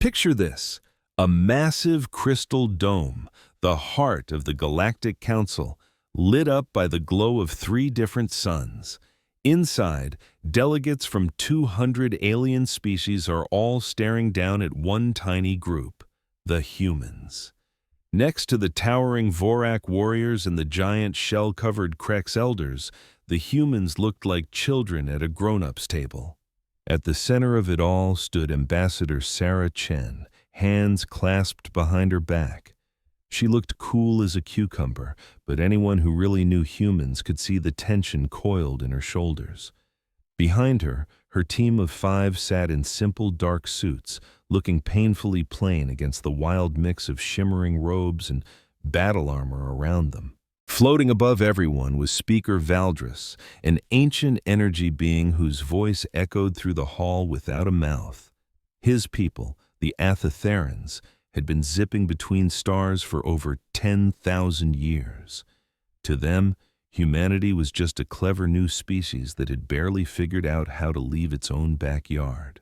Picture this, a massive crystal dome, the heart of the Galactic Council, lit up by the glow of 3 different suns. Inside, delegates from 200 alien species are all staring down at one tiny group, the humans. Next to the towering Vorak warriors and the giant shell-covered Krex elders, the humans looked like children at a grown-up's table. At the center of it all stood Ambassador Sarah Chen, hands clasped behind her back. She looked cool as a cucumber, but anyone who really knew humans could see the tension coiled in her shoulders. Behind her, her team of 5 sat in simple dark suits, looking painfully plain against the wild mix of shimmering robes and battle armor around them. Floating above everyone was Speaker Valdris, an ancient energy being whose voice echoed through the hall without a mouth. His people, the Athetherans, had been zipping between stars for over 10,000 years. To them, humanity was just a clever new species that had barely figured out how to leave its own backyard.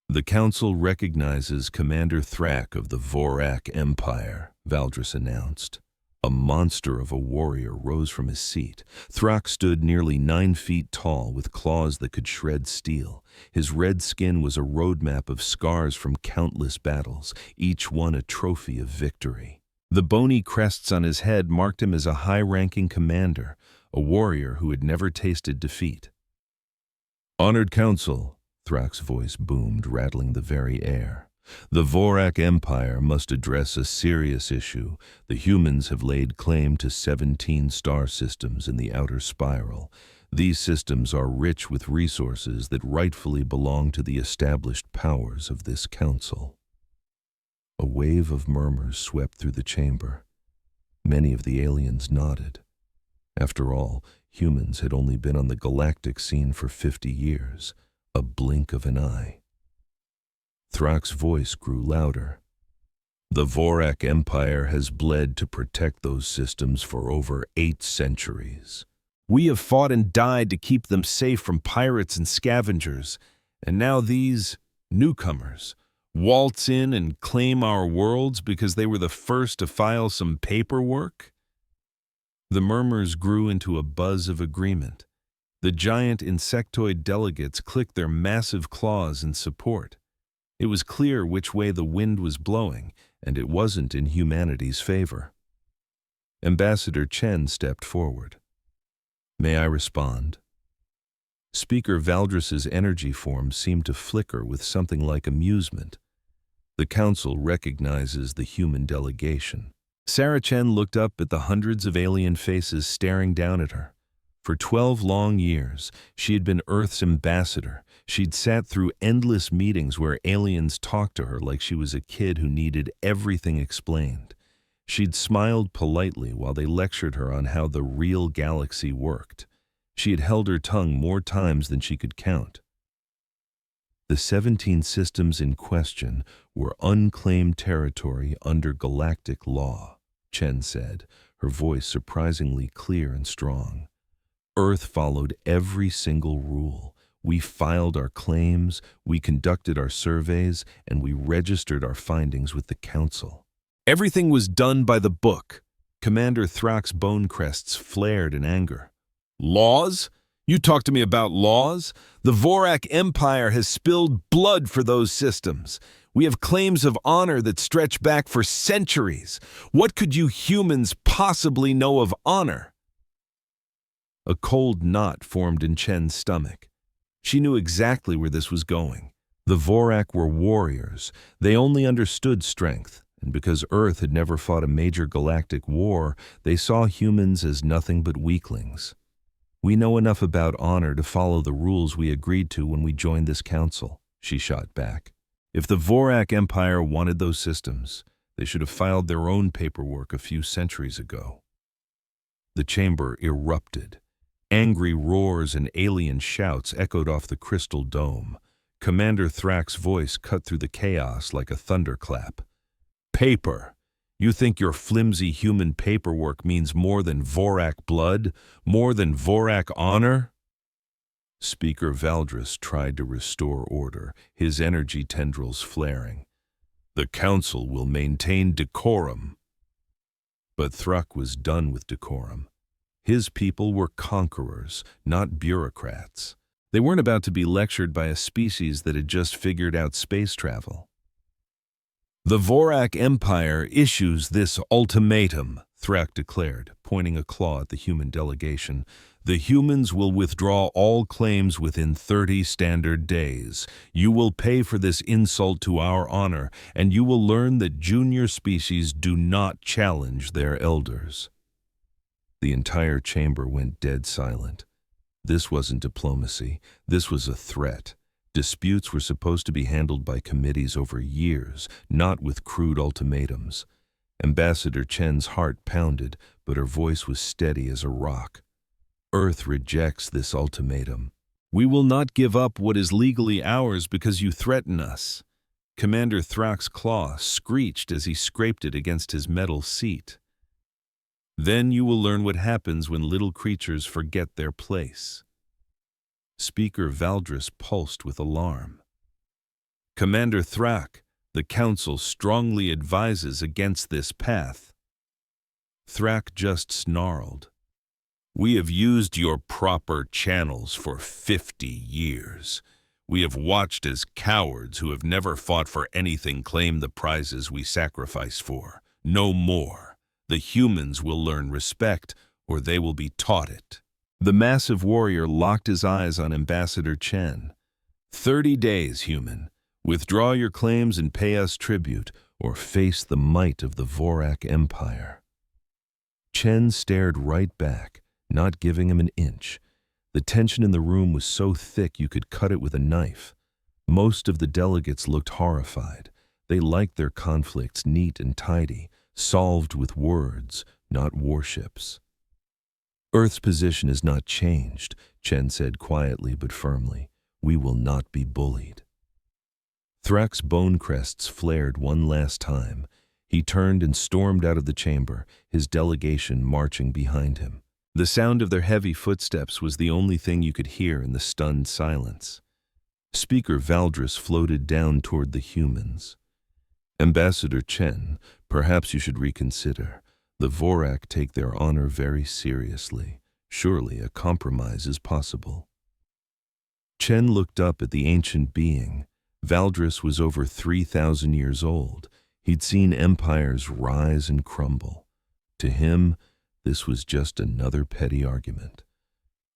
The Council recognizes Commander Thrak of the Vorak Empire, Valdris announced. A monster of a warrior rose from his seat. Thrak stood nearly 9 feet tall with claws that could shred steel. His red skin was a roadmap of scars from countless battles, each one a trophy of victory. The bony crests on his head marked him as a high-ranking commander, a warrior who had never tasted defeat. "Honored Council," Thrak's voice boomed, rattling the very air. "The Vorak Empire must address a serious issue. The humans have laid claim to 17 star systems in the outer spiral. These systems are rich with resources that rightfully belong to the established powers of this council." A wave of murmurs swept through the chamber. Many of the aliens nodded. After all, humans had only been on the galactic scene for 50 years, a blink of an eye. Thrak's voice grew louder. "The Vorak Empire has bled to protect those systems for over 8 centuries. We have fought and died to keep them safe from pirates and scavengers, and now these newcomers waltz in and claim our worlds because they were the first to file some paperwork?" The murmurs grew into a buzz of agreement. The giant insectoid delegates clicked their massive claws in support. It was clear which way the wind was blowing, and it wasn't in humanity's favor. Ambassador Chen stepped forward. "May I respond?" Speaker Valdris's energy form seemed to flicker with something like amusement. The council recognizes the human delegation. Sarah Chen looked up at the hundreds of alien faces staring down at her. For 12 long years, she had been Earth's ambassador. She'd sat through endless meetings where aliens talked to her like she was a kid who needed everything explained. She'd smiled politely while they lectured her on how the real galaxy worked. She had held her tongue more times than she could count. The 17 systems in question were unclaimed territory under galactic law, Chen said, her voice surprisingly clear and strong. Earth followed every single rule. We filed our claims, we conducted our surveys, and we registered our findings with the Council. Everything was done by the book. Commander Thrak's bone crests flared in anger. "Laws? You talk to me about laws? The Vorak Empire has spilled blood for those systems. We have claims of honor that stretch back for centuries. What could you humans possibly know of honor?" A cold knot formed in Chen's stomach. She knew exactly where this was going. The Vorak were warriors. They only understood strength, and because Earth had never fought a major galactic war, they saw humans as nothing but weaklings. "We know enough about honor to follow the rules we agreed to when we joined this council," she shot back. "If the Vorak Empire wanted those systems, they should have filed their own paperwork a few centuries ago." The chamber erupted. Angry roars and alien shouts echoed off the crystal dome. Commander Thrak's voice cut through the chaos like a thunderclap. "Paper! You think your flimsy human paperwork means more than Vorak blood? More than Vorak honor?" Speaker Valdris tried to restore order, his energy tendrils flaring. "The council will maintain decorum." But Thrak was done with decorum. His people were conquerors, not bureaucrats. They weren't about to be lectured by a species that had just figured out space travel. "The Vorak Empire issues this ultimatum," Thrak declared, pointing a claw at the human delegation. "The humans will withdraw all claims within 30 standard days. You will pay for this insult to our honor, and you will learn that junior species do not challenge their elders." The entire chamber went dead silent. This wasn't diplomacy. This was a threat. Disputes were supposed to be handled by committees over years, not with crude ultimatums. Ambassador Chen's heart pounded, but her voice was steady as a rock. "Earth rejects this ultimatum. We will not give up what is legally ours because you threaten us." Commander Thrak's claw screeched as he scraped it against his metal seat. "Then you will learn what happens when little creatures forget their place." Speaker Valdris pulsed with alarm. "Commander Thrak, the Council strongly advises against this path." Thrak just snarled. "We have used your proper channels for 50 years. We have watched as cowards who have never fought for anything claim the prizes we sacrifice for. No more. The humans will learn respect, or they will be taught it." The massive warrior locked his eyes on Ambassador Chen. 30 days, human. Withdraw your claims and pay us tribute, or face the might of the Vorak Empire." Chen stared right back, not giving him an inch. The tension in the room was so thick you could cut it with a knife. Most of the delegates looked horrified. They liked their conflicts neat and tidy, solved with words, not warships. "Earth's position has not changed," Chen said quietly but firmly. "We will not be bullied." Thrak's bone crests flared one last time. He turned and stormed out of the chamber, his delegation marching behind him. The sound of their heavy footsteps was the only thing you could hear in the stunned silence. Speaker Valdris floated down toward the humans. "Ambassador Chen, perhaps you should reconsider. The Vorak take their honor very seriously. Surely a compromise is possible." Chen looked up at the ancient being. Valdris was over 3,000 years old. He'd seen empires rise and crumble. To him, this was just another petty argument.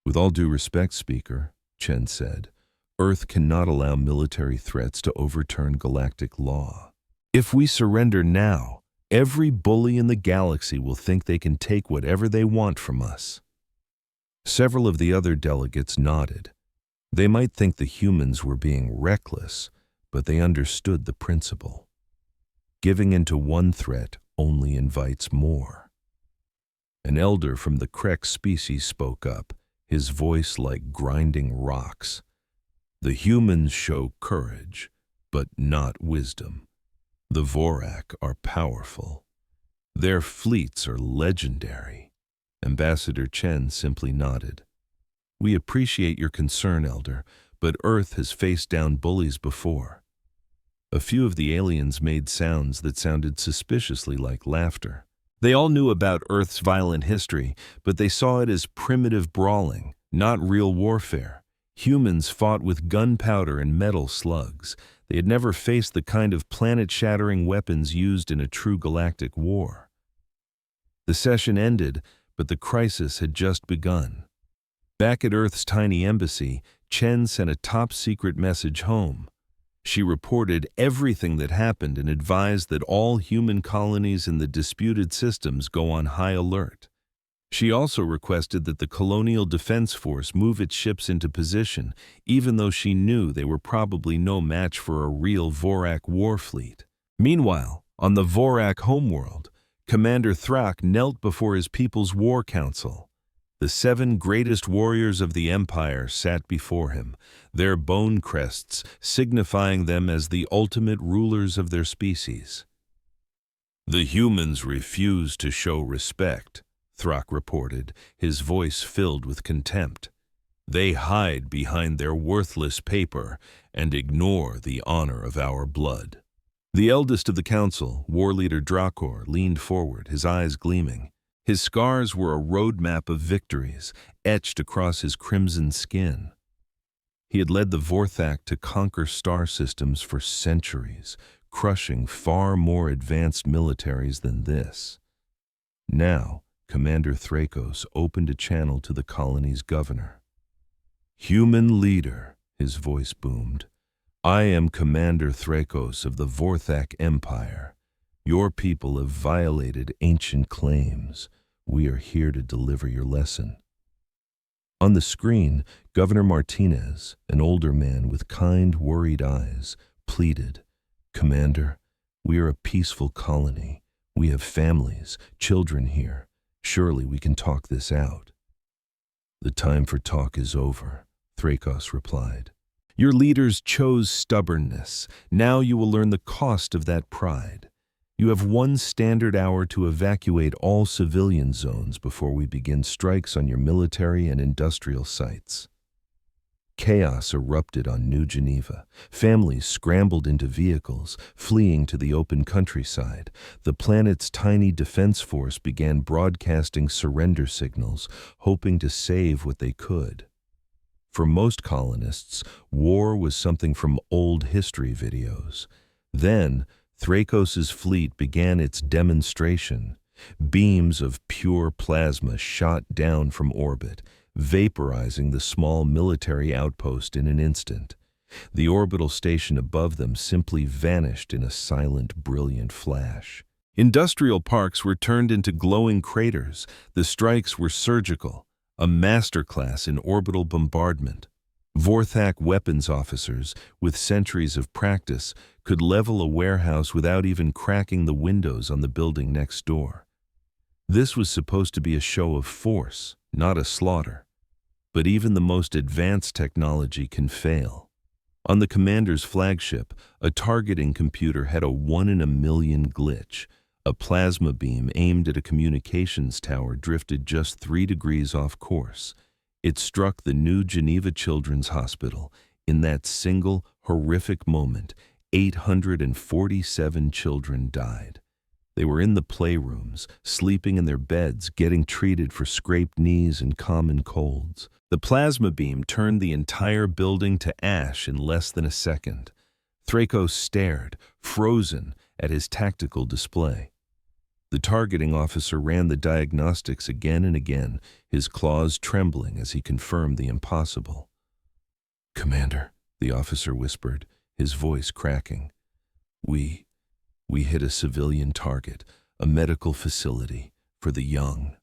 "With all due respect, Speaker," Chen said, "Earth cannot allow military threats to overturn galactic law. If we surrender now, every bully in the galaxy will think they can take whatever they want from us." Several of the other delegates nodded. They might think the humans were being reckless, but they understood the principle. Giving in to one threat only invites more. An elder from the Krek species spoke up, his voice like grinding rocks. "The humans show courage, but not wisdom. The Vorak are powerful. Their fleets are legendary." Ambassador Chen simply nodded. "We appreciate your concern, Elder, but Earth has faced down bullies before." A few of the aliens made sounds that sounded suspiciously like laughter. They all knew about Earth's violent history, but they saw it as primitive brawling, not real warfare. Humans fought with gunpowder and metal slugs. They had never faced the kind of planet-shattering weapons used in a true galactic war. The session ended, but the crisis had just begun. Back at Earth's tiny embassy, Chen sent a top-secret message home. She reported everything that happened and advised that all human colonies in the disputed systems go on high alert. She also requested that the Colonial Defense Force move its ships into position, even though she knew they were probably no match for a real Vorak war fleet. Meanwhile, on the Vorak homeworld, Commander Thrak knelt before his people's war council. The 7 greatest warriors of the Empire sat before him, their bone crests signifying them as the ultimate rulers of their species. "The humans refuse to show respect," Thrak reported, his voice filled with contempt. They hide behind their worthless paper and ignore the honor of our blood. The eldest of the council, war leader Drakor, leaned forward, his eyes gleaming. His scars were a roadmap of victories, etched across his crimson skin. He had led the Vorthak to conquer star systems for centuries, crushing far more advanced militaries than this. Now, Commander Thrakos opened a channel to the colony's governor. "Human leader," his voice boomed. "I am Commander Thrakos of the Vorthak Empire. Your people have violated ancient claims. We are here to deliver your lesson." On the screen, Governor Martinez, an older man with kind, worried eyes, pleaded, "Commander, we are a peaceful colony. We have families, children here. Surely we can talk this out." "The time for talk is over," Thrakos replied. "Your leaders chose stubbornness. Now you will learn the cost of that pride. You have 1 standard hour to evacuate all civilian zones before we begin strikes on your military and industrial sites." Chaos erupted on New Geneva. Families scrambled into vehicles, fleeing to the open countryside. The planet's tiny defense force began broadcasting surrender signals, hoping to save what they could. For most colonists, war was something from old history videos. Then, Thrakos's fleet began its demonstration. Beams of pure plasma shot down from orbit, vaporizing the small military outpost in an instant. The orbital station above them simply vanished in a silent, brilliant flash. Industrial parks were turned into glowing craters. The strikes were surgical, a masterclass in orbital bombardment. Vorthak weapons officers, with centuries of practice, could level a warehouse without even cracking the windows on the building next door. This was supposed to be a show of force, not a slaughter. But even the most advanced technology can fail. On the commander's flagship, a targeting computer had a 1 in a million glitch. A plasma beam aimed at a communications tower drifted just 3 degrees off course. It struck the New Geneva Children's Hospital. In that single, horrific moment, 847 children died. They were in the playrooms, sleeping in their beds, getting treated for scraped knees and common colds. The plasma beam turned the entire building to ash in less than a second. Thrakos stared, frozen, at his tactical display. The targeting officer ran the diagnostics again and again, his claws trembling as he confirmed the impossible. "Commander," the officer whispered, his voice cracking. We hit a civilian target, a medical facility for the young."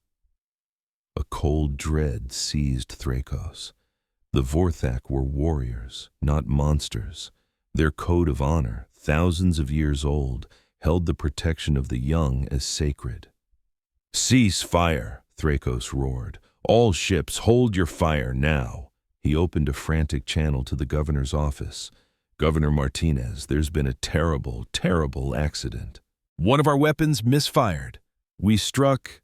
A cold dread seized Thrakos. The Vorthak were warriors, not monsters. Their code of honor, thousands of years old, held the protection of the young as sacred. "Cease fire," Thrakos roared. "All ships, hold your fire now." He opened a frantic channel to the governor's office. "Governor Martinez, there's been a terrible, terrible accident. One of our weapons misfired. We struck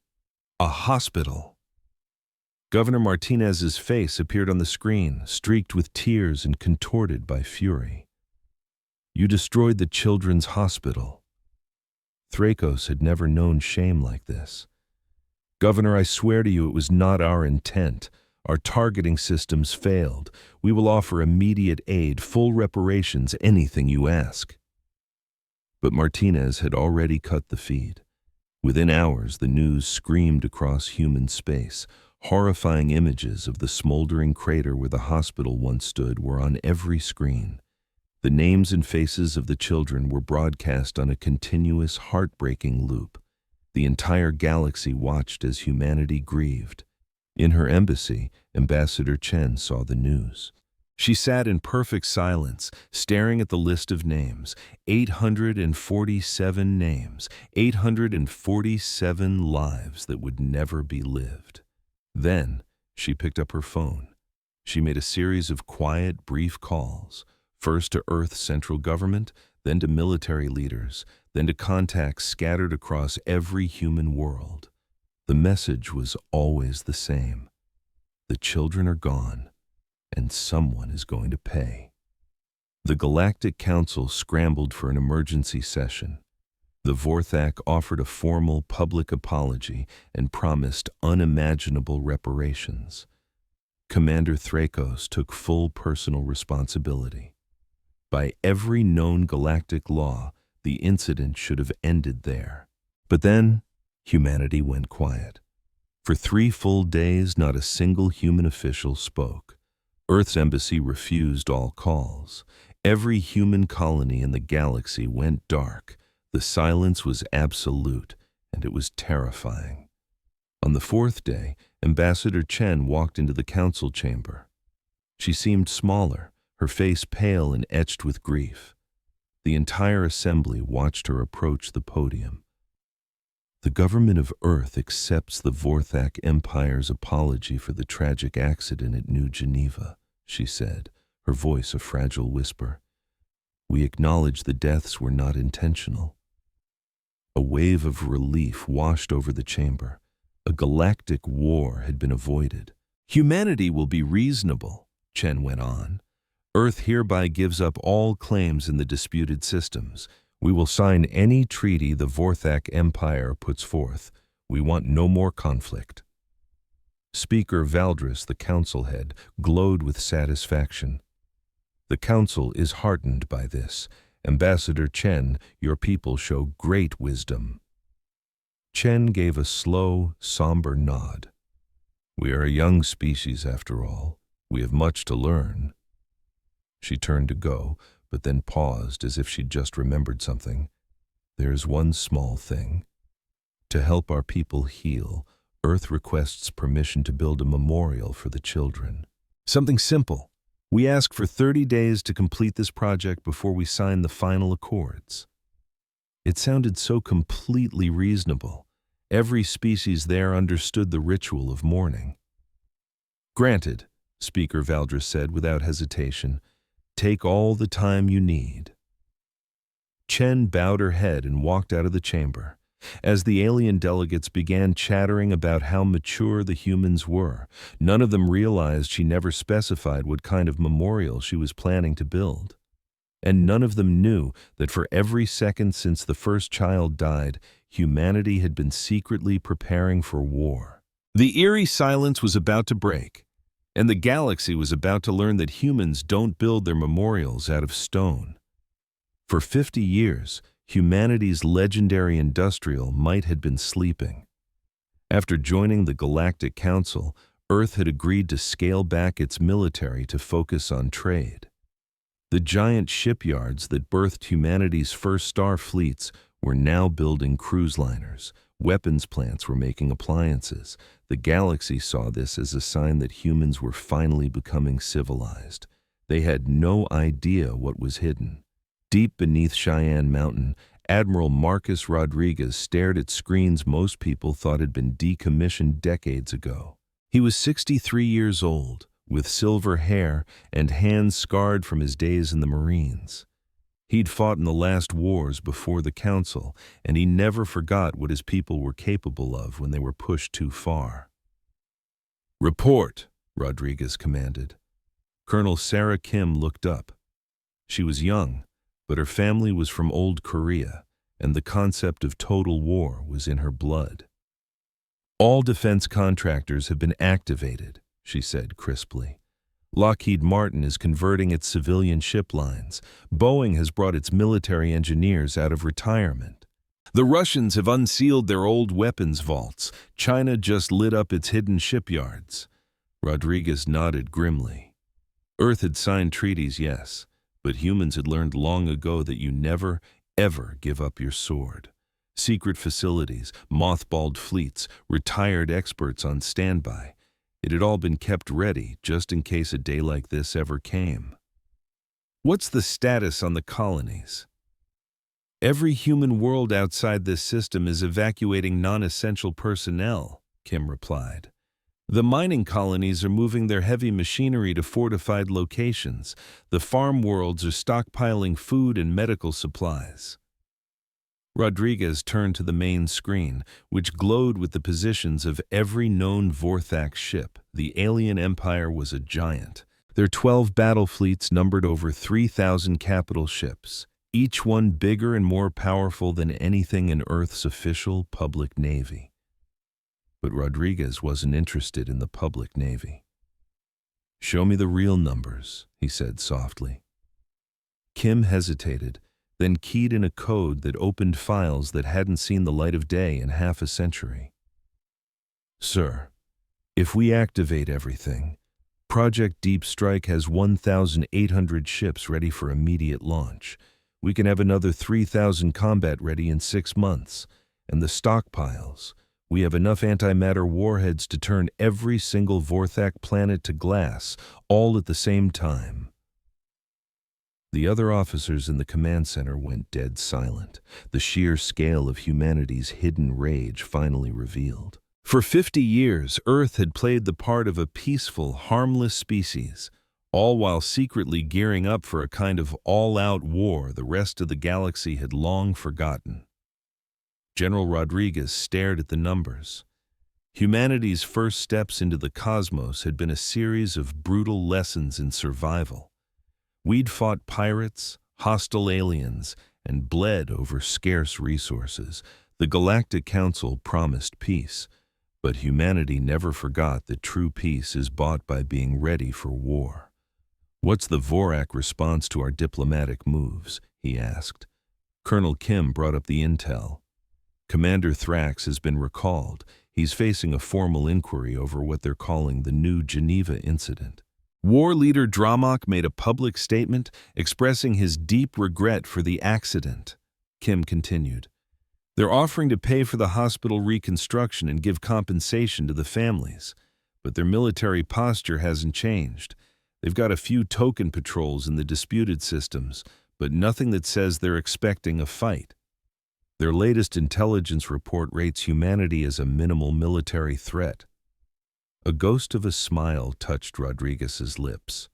a hospital." Governor Martinez's face appeared on the screen, streaked with tears and contorted by fury. "You destroyed the children's hospital." Thrakos had never known shame like this. "Governor, I swear to you it was not our intent. Our targeting systems failed. We will offer immediate aid, full reparations, anything you ask." But Martinez had already cut the feed. Within hours, the news screamed across human space. Horrifying images of the smoldering crater where the hospital once stood were on every screen. The names and faces of the children were broadcast on a continuous, heartbreaking loop. The entire galaxy watched as humanity grieved. In her embassy, Ambassador Chen saw the news. She sat in perfect silence, staring at the list of names. 847 names, 847 lives that would never be lived. Then, she picked up her phone. She made a series of quiet, brief calls, first to Earth's central government, then to military leaders, then to contacts scattered across every human world. The message was always the same. The children are gone. and someone is going to pay. The Galactic Council scrambled for an emergency session. The Vorthak offered a formal public apology and promised unimaginable reparations. Commander Thrakos took full personal responsibility. By every known galactic law, the incident should have ended there. But then, humanity went quiet. For 3 full days, not a single human official spoke. Earth's embassy refused all calls. Every human colony in the galaxy went dark. The silence was absolute, and it was terrifying. On the 4th day, Ambassador Chen walked into the council chamber. She seemed smaller, her face pale and etched with grief. The entire assembly watched her approach the podium. The government of Earth accepts the Vorthak Empire's apology for the tragic accident at New Geneva, she said, her voice a fragile whisper. We acknowledge the deaths were not intentional. A wave of relief washed over the chamber. A galactic war had been avoided. Humanity will be reasonable, Chen went on. Earth hereby gives up all claims in the disputed systems. We will sign any treaty the Vorthak Empire puts forth. We want no more conflict. Speaker Valdris, the council head, glowed with satisfaction. The council is heartened by this. Ambassador Chen, your people show great wisdom. Chen gave a slow, somber nod. We are a young species after all. We have much to learn. She turned to go, but then paused as if she'd just remembered something. There is one small thing. To help our people heal, Earth requests permission to build a memorial for the children. Something simple. We ask for 30 days to complete this project before we sign the final accords. It sounded so completely reasonable. Every species there understood the ritual of mourning. Granted, Speaker Valdris said without hesitation. Take all the time you need. Chen bowed her head and walked out of the chamber. As the alien delegates began chattering about how mature the humans were, none of them realized she never specified what kind of memorial she was planning to build. And none of them knew that for every second since the first child died, humanity had been secretly preparing for war. The eerie silence was about to break, and the galaxy was about to learn that humans don't build their memorials out of stone. For 50 years, humanity's legendary industrial might had been sleeping. After joining the Galactic Council, Earth had agreed to scale back its military to focus on trade. The giant shipyards that birthed humanity's first star fleets were now building cruise liners. Weapons plants were making appliances. The galaxy saw this as a sign that humans were finally becoming civilized. They had no idea what was hidden. Deep beneath Cheyenne Mountain, Admiral Marcus Rodriguez stared at screens most people thought had been decommissioned decades ago. He was 63 years old, with silver hair and hands scarred from his days in the Marines. He'd fought in the last wars before the Council, and he never forgot what his people were capable of when they were pushed too far. "Report," Rodriguez commanded. Colonel Sarah Kim looked up. She was young, but her family was from old Korea, and the concept of total war was in her blood. "All defense contractors have been activated," she said crisply. "Lockheed Martin is converting its civilian ship lines. Boeing has brought its military engineers out of retirement. The Russians have unsealed their old weapons vaults. China just lit up its hidden shipyards." Rodriguez nodded grimly. Earth had signed treaties, yes, but humans had learned long ago that you never, ever give up your sword. Secret facilities, mothballed fleets, retired experts on standby. It had all been kept ready just in case a day like this ever came. "What's the status on the colonies?" "Every human world outside this system is evacuating non-essential personnel," Kim replied. "The mining colonies are moving their heavy machinery to fortified locations. The farm worlds are stockpiling food and medical supplies." Rodriguez turned to the main screen, which glowed with the positions of every known Vorthak ship. The alien empire was a giant. Their 12 battle fleets numbered over 3,000 capital ships, each one bigger and more powerful than anything in Earth's official public navy. But Rodriguez wasn't interested in the public navy. "Show me the real numbers," he said softly. Kim hesitated, then keyed in a code that opened files that hadn't seen the light of day in half a century. "Sir, if we activate everything, Project Deep Strike has 1,800 ships ready for immediate launch. We can have another 3,000 combat ready in 6 months. And the stockpiles, we have enough antimatter warheads to turn every single Vorthak planet to glass, all at the same time." The other officers in the command center went dead silent, the sheer scale of humanity's hidden rage finally revealed. For 50 years, Earth had played the part of a peaceful, harmless species, all while secretly gearing up for a kind of all-out war the rest of the galaxy had long forgotten. General Rodriguez stared at the numbers. Humanity's first steps into the cosmos had been a series of brutal lessons in survival. We'd fought pirates, hostile aliens, and bled over scarce resources. The Galactic Council promised peace, but humanity never forgot that true peace is bought by being ready for war. "What's the Vorak response to our diplomatic moves?" he asked. Colonel Kim brought up the intel. "Commander Thrax has been recalled. He's facing a formal inquiry over what they're calling the New Geneva Incident." War leader Dramok made a public statement expressing his deep regret for the accident. Kim continued, "They're offering to pay for the hospital reconstruction and give compensation to the families, but their military posture hasn't changed. They've got a few token patrols in the disputed systems, but nothing that says they're expecting a fight. Their latest intelligence report rates humanity as a minimal military threat." A ghost of a smile touched Rodriguez's lips.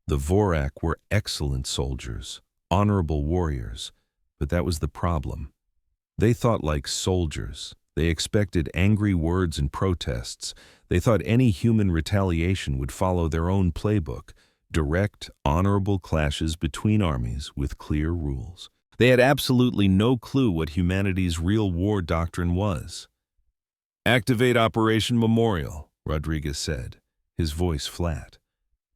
The Vorak were excellent soldiers, honorable warriors, but that was the problem. They thought like soldiers. They expected angry words and protests. They thought any human retaliation would follow their own playbook, direct, honorable clashes between armies with clear rules. They had absolutely no clue what humanity's real war doctrine was. "Activate Operation Memorial," Rodriguez said, his voice flat.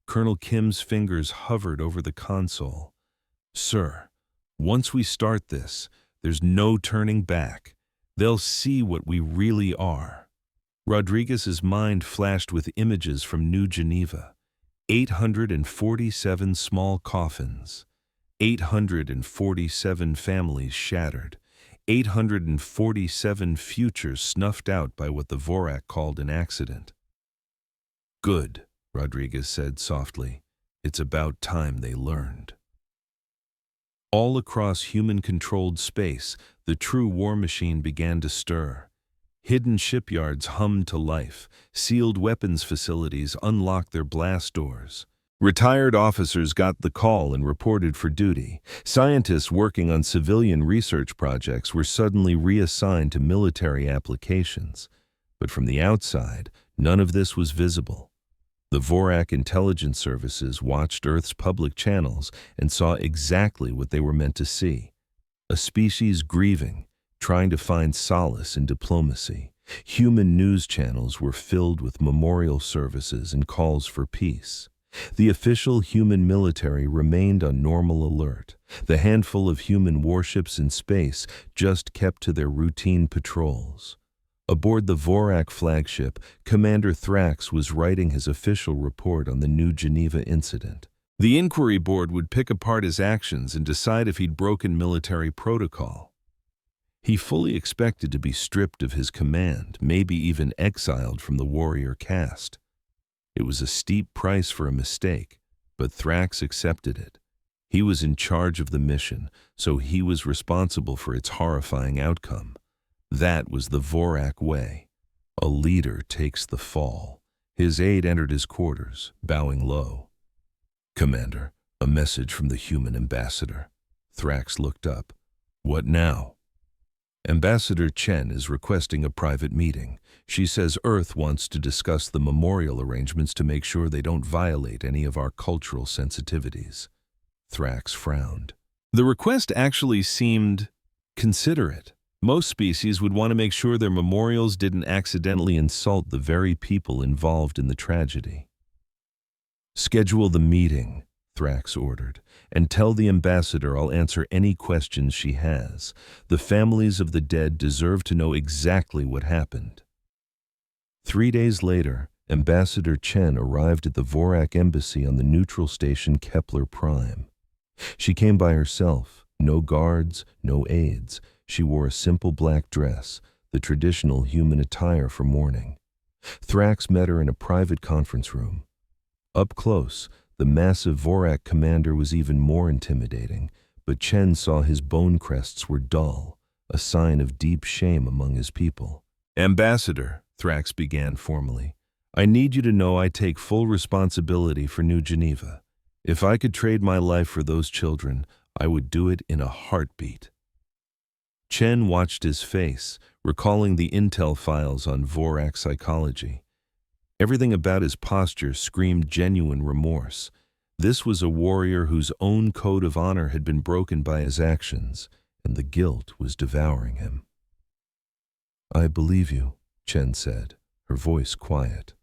Colonel Kim's fingers hovered over the console. "Sir, once we start this, there's no turning back. They'll see what we really are." Rodriguez's mind flashed with images from New Geneva. 847 small coffins, 847 families shattered, 847 futures snuffed out by what the Vorak called an accident. "Good," Rodriguez said softly. "It's about time they learned." All across human-controlled space, the true war machine began to stir. Hidden shipyards hummed to life. Sealed weapons facilities unlocked their blast doors. Retired officers got the call and reported for duty. Scientists working on civilian research projects were suddenly reassigned to military applications. But from the outside, none of this was visible. The Vorak intelligence services watched Earth's public channels and saw exactly what they were meant to see. A species grieving, trying to find solace in diplomacy. Human news channels were filled with memorial services and calls for peace. The official human military remained on normal alert. The handful of human warships in space just kept to their routine patrols. Aboard the Vorak flagship, Commander Thrax was writing his official report on the New Geneva Incident. The inquiry board would pick apart his actions and decide if he'd broken military protocol. He fully expected to be stripped of his command, maybe even exiled from the warrior caste. It was a steep price for a mistake, but Thrax accepted it. He was in charge of the mission, so he was responsible for its horrifying outcome. That was the Vorak way. A leader takes the fall. His aide entered his quarters, bowing low. "Commander, a message from the human ambassador." Thrax looked up. "What now?" Ambassador Chen is requesting a private meeting. She says Earth wants to discuss the memorial arrangements to make sure they don't violate any of our cultural sensitivities. Thrax frowned. The request actually seemed considerate. Most species would want to make sure their memorials didn't accidentally insult the very people involved in the tragedy. Schedule the meeting, Thrax ordered, and tell the ambassador I'll answer any questions she has. The families of the dead deserve to know exactly what happened. 3 days later, Ambassador Chen arrived at the Vorak embassy on the neutral station Kepler Prime. She came by herself, no guards, no aides. She wore a simple black dress, the traditional human attire for mourning. Thrax met her in a private conference room. Up close, the massive Vorak commander was even more intimidating, but Chen saw his bone crests were dull, a sign of deep shame among his people. Ambassador, Thrax began formally, I need you to know I take full responsibility for New Geneva. If I could trade my life for those children, I would do it in a heartbeat. Chen watched his face, recalling the intel files on Vorak psychology. Everything about his posture screamed genuine remorse. This was a warrior whose own code of honor had been broken by his actions, and the guilt was devouring him. I believe you, Chen said, her voice quiet.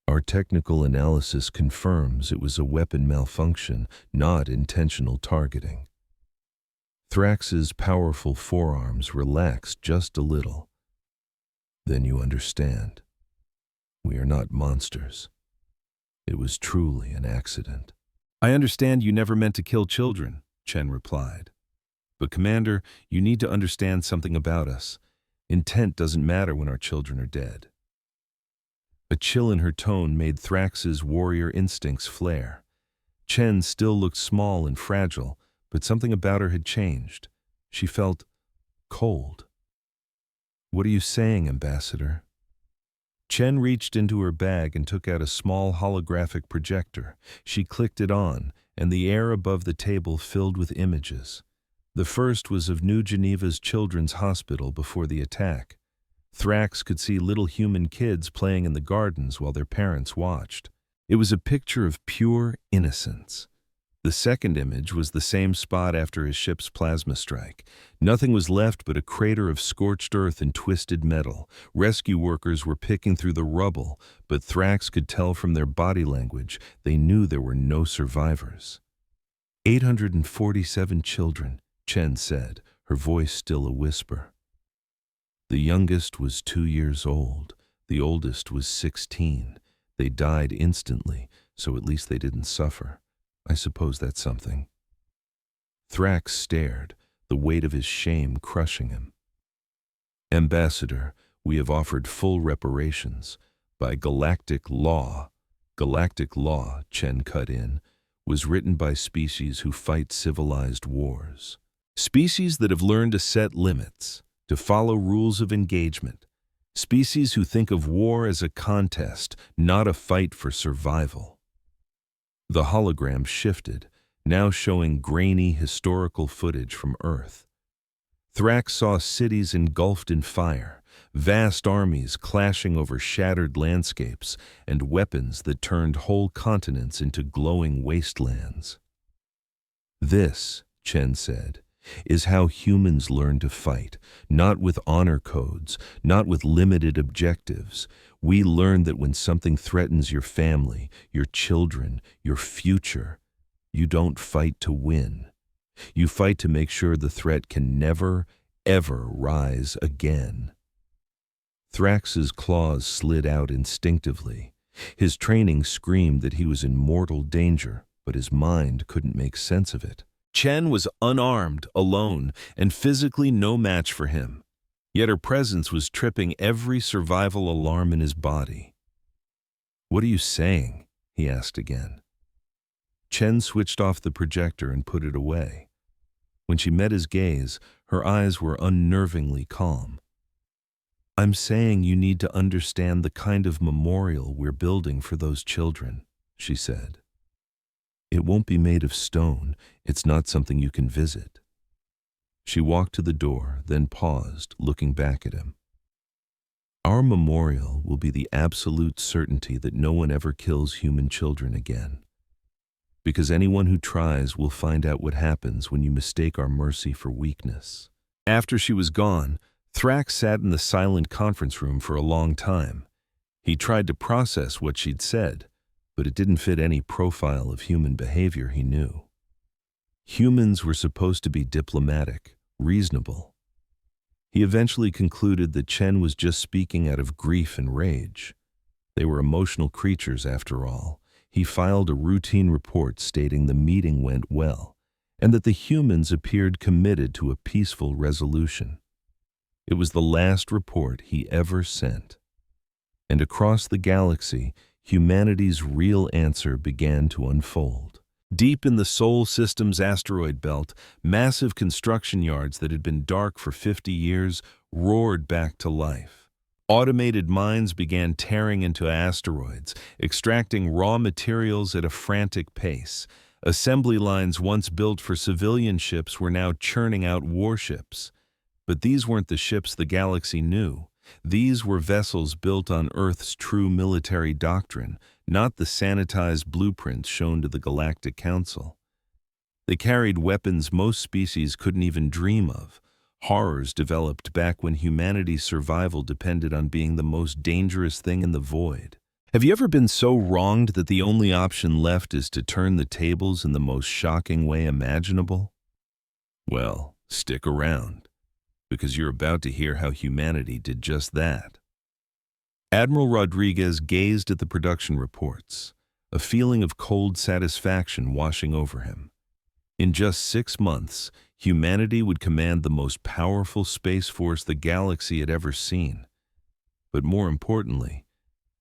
Our technical analysis confirms it was a weapon malfunction, not intentional targeting. Thrax's powerful forearms relaxed just a little. Then you understand. We are not monsters. It was truly an accident. I understand you never meant to kill children, Chen replied. But Commander, you need to understand something about us. Intent doesn't matter when our children are dead. A chill in her tone made Thrax's warrior instincts flare. Chen still looked small and fragile, but something about her had changed. She felt cold. What are you saying, Ambassador? Chen reached into her bag and took out a small holographic projector. She clicked it on, and the air above the table filled with images. The first was of New Geneva's Children's Hospital before the attack. Thrax could see little human kids playing in the gardens while their parents watched. It was a picture of pure innocence. The second image was the same spot after his ship's plasma strike. Nothing was left but a crater of scorched earth and twisted metal. Rescue workers were picking through the rubble, but Thrax could tell from their body language they knew there were no survivors. 847 children, Chen said, her voice still a whisper. The youngest was 2 years old. The oldest was 16. They died instantly, so at least they didn't suffer. I suppose that's something. Thrax stared, the weight of his shame crushing him. Ambassador, we have offered full reparations. By Galactic law, Chen cut in, was written by species who fight civilized wars. Species that have learned to set limits, to follow rules of engagement. Species who think of war as a contest, not a fight for survival. The hologram shifted, now showing grainy historical footage from Earth. Thrax saw cities engulfed in fire, vast armies clashing over shattered landscapes, and weapons that turned whole continents into glowing wastelands. This, Chen said, is how humans learn to fight, not with honor codes, not with limited objectives. We learn that when something threatens your family, your children, your future, you don't fight to win. You fight to make sure the threat can never, ever rise again. Thrax's claws slid out instinctively. His training screamed that he was in mortal danger, but his mind couldn't make sense of it. Chen was unarmed, alone, and physically no match for him. Yet her presence was tripping every survival alarm in his body. What are you saying? He asked again. Chen switched off the projector and put it away. When she met his gaze, her eyes were unnervingly calm. I'm saying you need to understand the kind of memorial we're building for those children, she said. It won't be made of stone. It's not something you can visit. She walked to the door, then paused, looking back at him. Our memorial will be the absolute certainty that no one ever kills human children again. Because anyone who tries will find out what happens when you mistake our mercy for weakness. After she was gone, Thrax sat in the silent conference room for a long time. He tried to process what she'd said, but it didn't fit any profile of human behavior he knew. Humans were supposed to be diplomatic, reasonable. He eventually concluded that Chen was just speaking out of grief and rage. They were emotional creatures after all. He filed a routine report stating the meeting went well, and that the humans appeared committed to a peaceful resolution. It was the last report he ever sent. And across the galaxy, humanity's real answer began to unfold. Deep in the Sol System's asteroid belt, massive construction yards that had been dark for 50 years roared back to life. Automated mines began tearing into asteroids, extracting raw materials at a frantic pace. Assembly lines once built for civilian ships were now churning out warships. But these weren't the ships the galaxy knew. These were vessels built on Earth's true military doctrine, not the sanitized blueprints shown to the Galactic Council. They carried weapons most species couldn't even dream of, horrors developed back when humanity's survival depended on being the most dangerous thing in the void. Have you ever been so wronged that the only option left is to turn the tables in the most shocking way imaginable? Well, stick around, because you're about to hear how humanity did just that. Admiral Rodriguez gazed at the production reports, a feeling of cold satisfaction washing over him. In just 6 months, humanity would command the most powerful space force the galaxy had ever seen. But more importantly,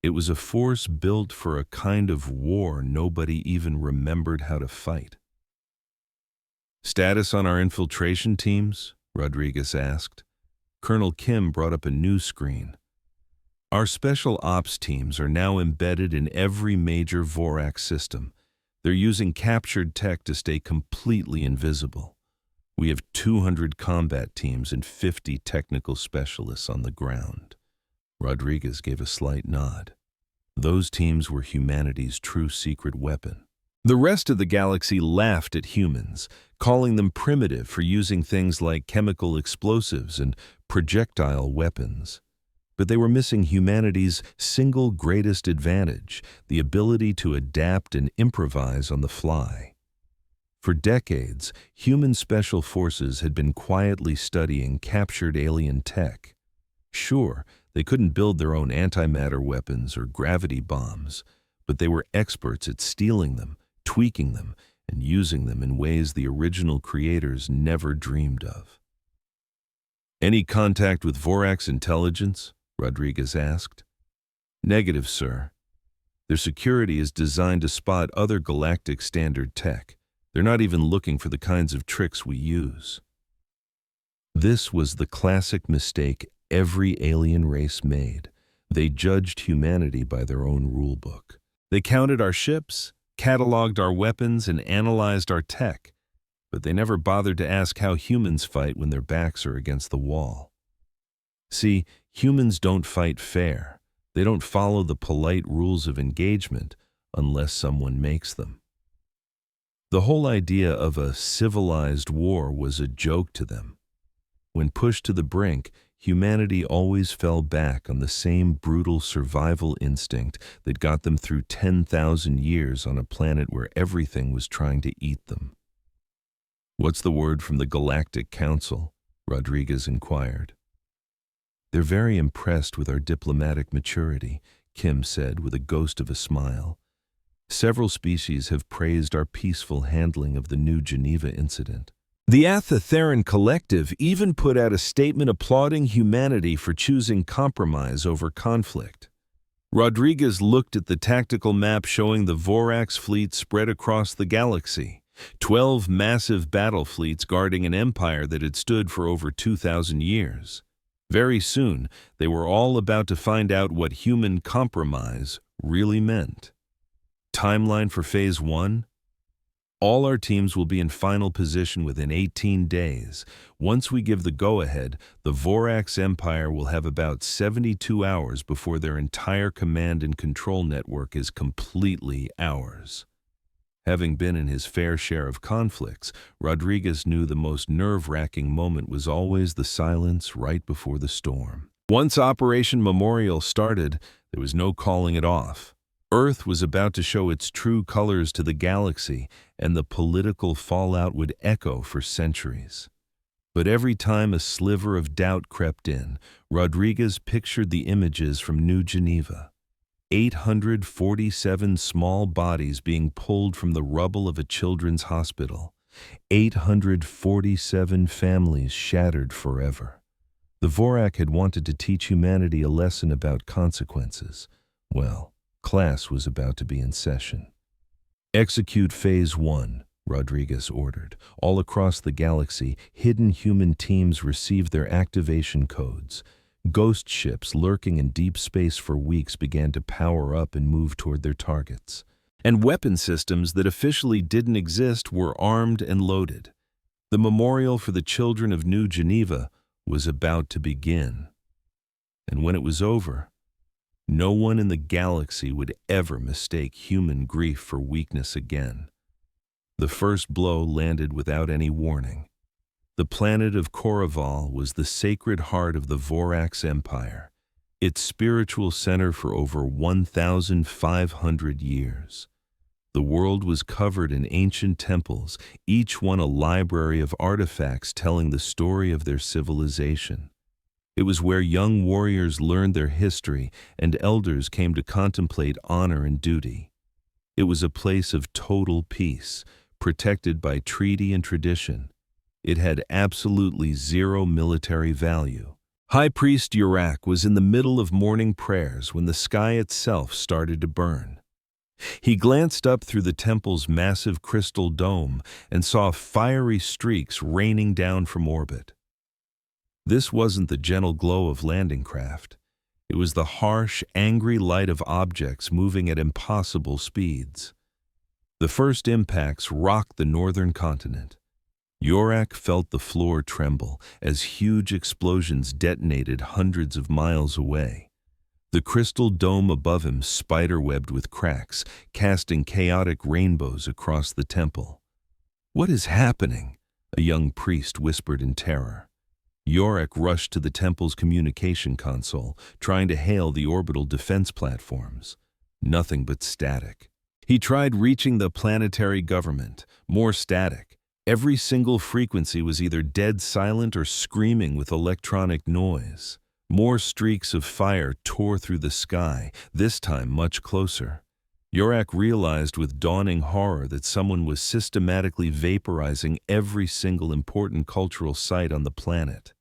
it was a force built for a kind of war nobody even remembered how to fight. "Status on our infiltration teams?" Rodriguez asked. Colonel Kim brought up a new screen. "Our special ops teams are now embedded in every major Vorax system. They're using captured tech to stay completely invisible. We have 200 combat teams and 50 technical specialists on the ground." Rodriguez gave a slight nod. Those teams were humanity's true secret weapon. The rest of the galaxy laughed at humans, calling them primitive for using things like chemical explosives and projectile weapons. But they were missing humanity's single greatest advantage, the ability to adapt and improvise on the fly. For decades, human special forces had been quietly studying captured alien tech. Sure, they couldn't build their own antimatter weapons or gravity bombs, but they were experts at stealing them, tweaking them, and using them in ways the original creators never dreamed of. "Any contact with Vorax intelligence?" Rodriguez asked. "Negative, sir. Their security is designed to spot other galactic standard tech. They're not even looking for the kinds of tricks we use." This was the classic mistake every alien race made. They judged humanity by their own rulebook. They counted our ships, cataloged our weapons, and analyzed our tech, but they never bothered to ask how humans fight when their backs are against the wall. See, humans don't fight fair. They don't follow the polite rules of engagement unless someone makes them. The whole idea of a civilized war was a joke to them. When pushed to the brink, humanity always fell back on the same brutal survival instinct that got them through 10,000 years on a planet where everything was trying to eat them. "What's the word from the Galactic Council?" Rodriguez inquired. "They're very impressed with our diplomatic maturity," Kim said with a ghost of a smile. "Several species have praised our peaceful handling of the New Geneva incident. The Athetheran Collective even put out a statement applauding humanity for choosing compromise over conflict." Rodriguez looked at the tactical map showing the Vorax fleet spread across the galaxy. 12 massive battle fleets guarding an empire that had stood for over 2,000 years. Very soon, they were all about to find out what human compromise really meant. Timeline for Phase 1? All our teams will be in final position within 18 days. Once we give the go-ahead, the Vorax Empire will have about 72 hours before their entire command and control network is completely ours. Having been in his fair share of conflicts, Rodriguez knew the most nerve-wracking moment was always the silence right before the storm. Once Operation Memorial started, there was no calling it off. Earth was about to show its true colors to the galaxy, and the political fallout would echo for centuries. But every time a sliver of doubt crept in, Rodriguez pictured the images from New Geneva. 847 small bodies being pulled from the rubble of a children's hospital. 847 families shattered forever. The Vorak had wanted to teach humanity a lesson about consequences. Well, class was about to be in session. Execute Phase 1, Rodriguez ordered. All across the galaxy, hidden human teams received their activation codes. Ghost ships lurking in deep space for weeks began to power up and move toward their targets. And weapon systems that officially didn't exist were armed and loaded. The memorial for the children of New Geneva was about to begin. And when it was over, no one in the galaxy would ever mistake human grief for weakness again. The first blow landed without any warning. The planet of Coraval was the sacred heart of the Vorax Empire, its spiritual center for over 1,500 years. The world was covered in ancient temples, each one a library of artifacts telling the story of their civilization. It was where young warriors learned their history and elders came to contemplate honor and duty. It was a place of total peace, protected by treaty and tradition. It had absolutely zero military value. High Priest Urak was in the middle of morning prayers when the sky itself started to burn. He glanced up through the temple's massive crystal dome and saw fiery streaks raining down from orbit. This wasn't the gentle glow of landing craft. It was the harsh, angry light of objects moving at impossible speeds. The first impacts rocked the northern continent. Urak felt the floor tremble as huge explosions detonated hundreds of miles away. The crystal dome above him spiderwebbed with cracks, casting chaotic rainbows across the temple. "What is happening?" a young priest whispered in terror. Urak rushed to the temple's communication console, trying to hail the orbital defense platforms. Nothing but static. He tried reaching the planetary government. More static. Every single frequency was either dead silent or screaming with electronic noise. More streaks of fire tore through the sky, this time much closer. Urak realized with dawning horror that someone was systematically vaporizing every single important cultural site on the planet.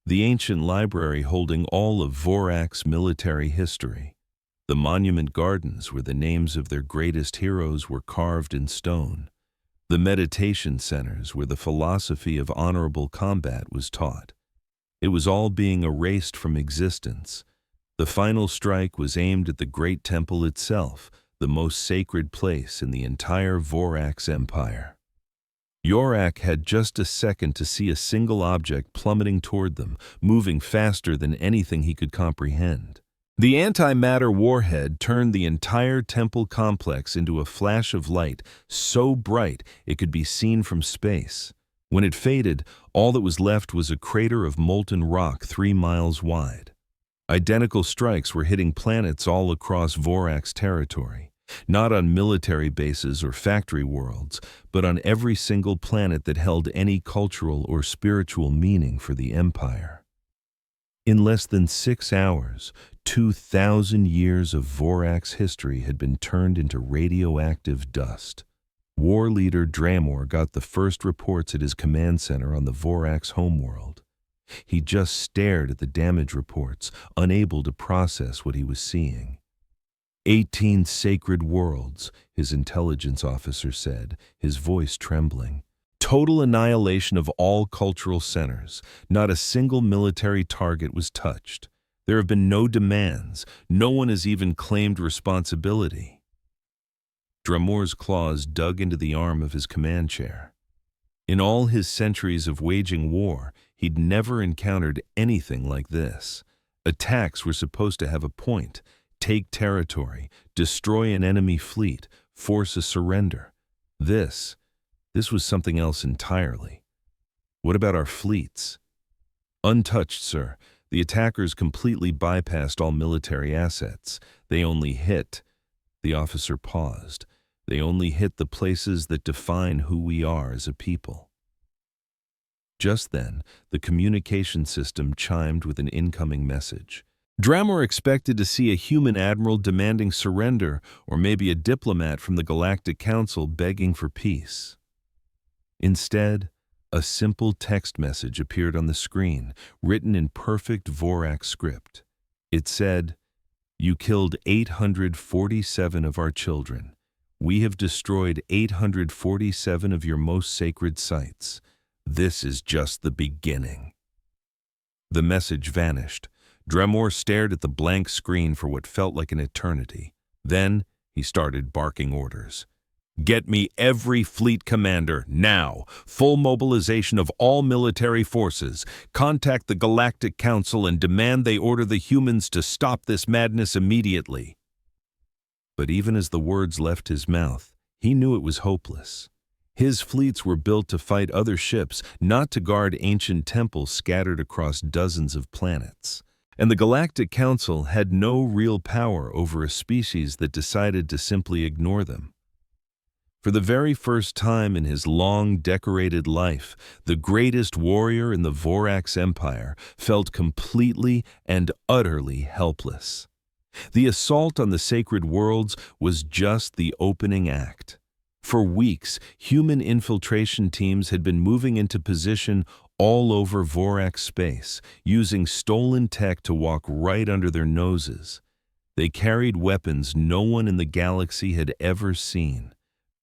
The ancient library holding all of Vorak's military history. The monument gardens where the names of their greatest heroes were carved in stone. The meditation centers where the philosophy of honorable combat was taught. It was all being erased from existence. The final strike was aimed at the great temple itself, the most sacred place in the entire Vorax Empire. Urak had just a second to see a single object plummeting toward them, moving faster than anything he could comprehend. The antimatter warhead turned the entire temple complex into a flash of light so bright it could be seen from space. When it faded, all that was left was a crater of molten rock 3 miles wide. Identical strikes were hitting planets all across Vorax territory, not on military bases or factory worlds, but on every single planet that held any cultural or spiritual meaning for the Empire. In less than 6 hours, 2,000 years of Vorax history had been turned into radioactive dust. War leader Dramor got the first reports at his command center on the Vorax homeworld. He just stared at the damage reports, unable to process what he was seeing. 18 sacred worlds, his intelligence officer said, his voice trembling. Total annihilation of all cultural centers. Not a single military target was touched. There have been no demands. No one has even claimed responsibility. Dramor's claws dug into the arm of his command chair. In all his centuries of waging war, he'd never encountered anything like this. Attacks were supposed to have a point: take territory, destroy an enemy fleet, force a surrender. This was something else entirely. What about our fleets? Untouched, sir. The attackers completely bypassed all military assets. They only hit. The officer paused. They only hit the places that define who we are as a people. Just then, the communication system chimed with an incoming message. Dramor expected to see a human admiral demanding surrender, or maybe a diplomat from the Galactic Council begging for peace. Instead, a simple text message appeared on the screen, written in perfect Vorak script. It said, "You killed 847 of our children. We have destroyed 847 of your most sacred sites. This is just the beginning." The message vanished. Dramor stared at the blank screen for what felt like an eternity. Then he started barking orders. "Get me every fleet commander, now! Full mobilization of all military forces. Contact the Galactic Council and demand they order the humans to stop this madness immediately." But even as the words left his mouth, he knew it was hopeless. His fleets were built to fight other ships, not to guard ancient temples scattered across dozens of planets. And the Galactic Council had no real power over a species that decided to simply ignore them. For the very first time in his long, decorated life, the greatest warrior in the Vorax Empire felt completely and utterly helpless. The assault on the sacred worlds was just the opening act. For weeks, human infiltration teams had been moving into position all over Vorax space, using stolen tech to walk right under their noses. They carried weapons no one in the galaxy had ever seen.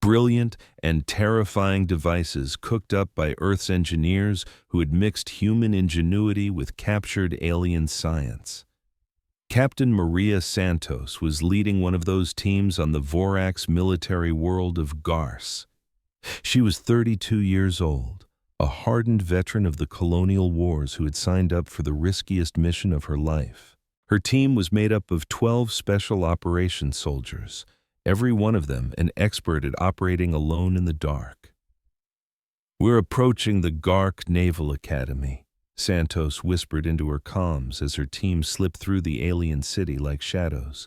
Brilliant and terrifying devices cooked up by Earth's engineers who had mixed human ingenuity with captured alien science. Captain Maria Santos was leading one of those teams on the Vorax military world of Garce. She was 32 years old, a hardened veteran of the colonial wars who had signed up for the riskiest mission of her life. Her team was made up of 12 special operations soldiers, every one of them an expert at operating alone in the dark. "We're approaching the Gark Naval Academy," Santos whispered into her comms as her team slipped through the alien city like shadows.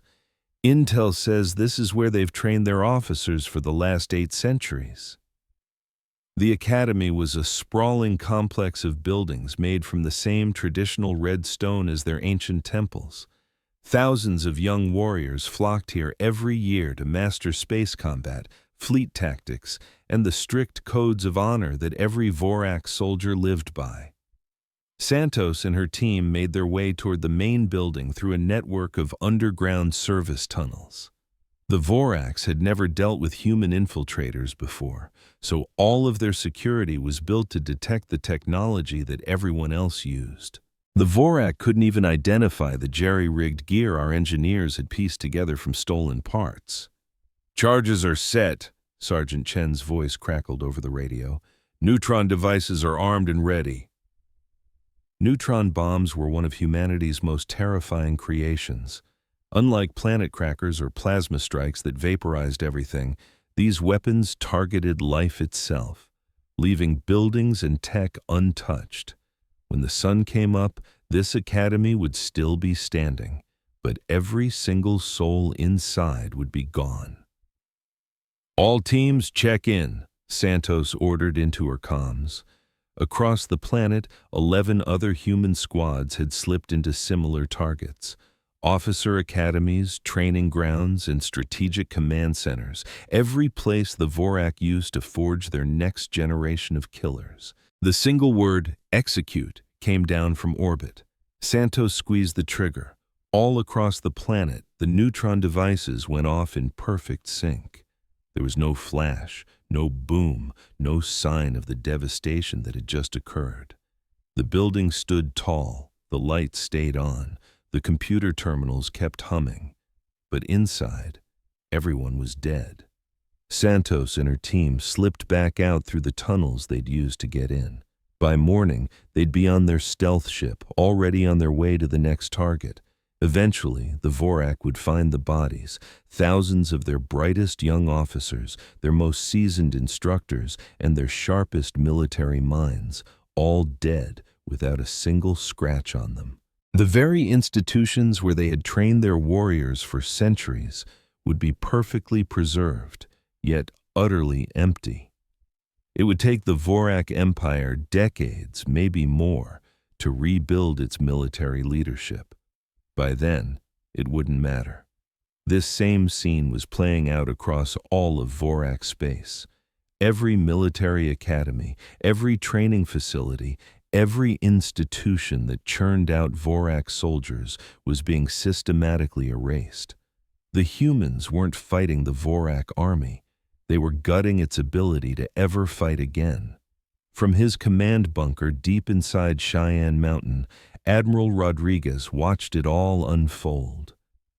"Intel says this is where they've trained their officers for the last 8 centuries. The academy was a sprawling complex of buildings made from the same traditional red stone as their ancient temples. Thousands of young warriors flocked here every year to master space combat, fleet tactics, and the strict codes of honor that every Vorax soldier lived by. Santos and her team made their way toward the main building through a network of underground service tunnels. The Vorax had never dealt with human infiltrators before, so all of their security was built to detect the technology that everyone else used. The Vorak couldn't even identify the jerry-rigged gear our engineers had pieced together from stolen parts. "Charges are set," Sergeant Chen's voice crackled over the radio. "Neutron devices are armed and ready." Neutron bombs were one of humanity's most terrifying creations. Unlike planet crackers or plasma strikes that vaporized everything, these weapons targeted life itself, leaving buildings and tech untouched. When the sun came up, this academy would still be standing, but every single soul inside would be gone. "All teams check in," Santos ordered into her comms. Across the planet, 11 other human squads had slipped into similar targets. Officer academies, training grounds, and strategic command centers, every place the Vorak used to forge their next generation of killers. The single word, execute, came down from orbit. Santos squeezed the trigger. All across the planet, the neutron devices went off in perfect sync. There was no flash, no boom, no sign of the devastation that had just occurred. The building stood tall, the lights stayed on, the computer terminals kept humming. But inside, everyone was dead. Santos and her team slipped back out through the tunnels they'd used to get in. By morning, they'd be on their stealth ship, already on their way to the next target. Eventually, the Vorak would find the bodies, thousands of their brightest young officers, their most seasoned instructors, and their sharpest military minds, all dead without a single scratch on them. The very institutions where they had trained their warriors for centuries would be perfectly preserved, yet utterly empty. It would take the Vorak Empire decades, maybe more, to rebuild its military leadership. By then, it wouldn't matter. This same scene was playing out across all of Vorak space. Every military academy, every training facility, every institution that churned out Vorak soldiers was being systematically erased. The humans weren't fighting the Vorak army. They were gutting its ability to ever fight again. From his command bunker deep inside Cheyenne Mountain, Admiral Rodriguez watched it all unfold.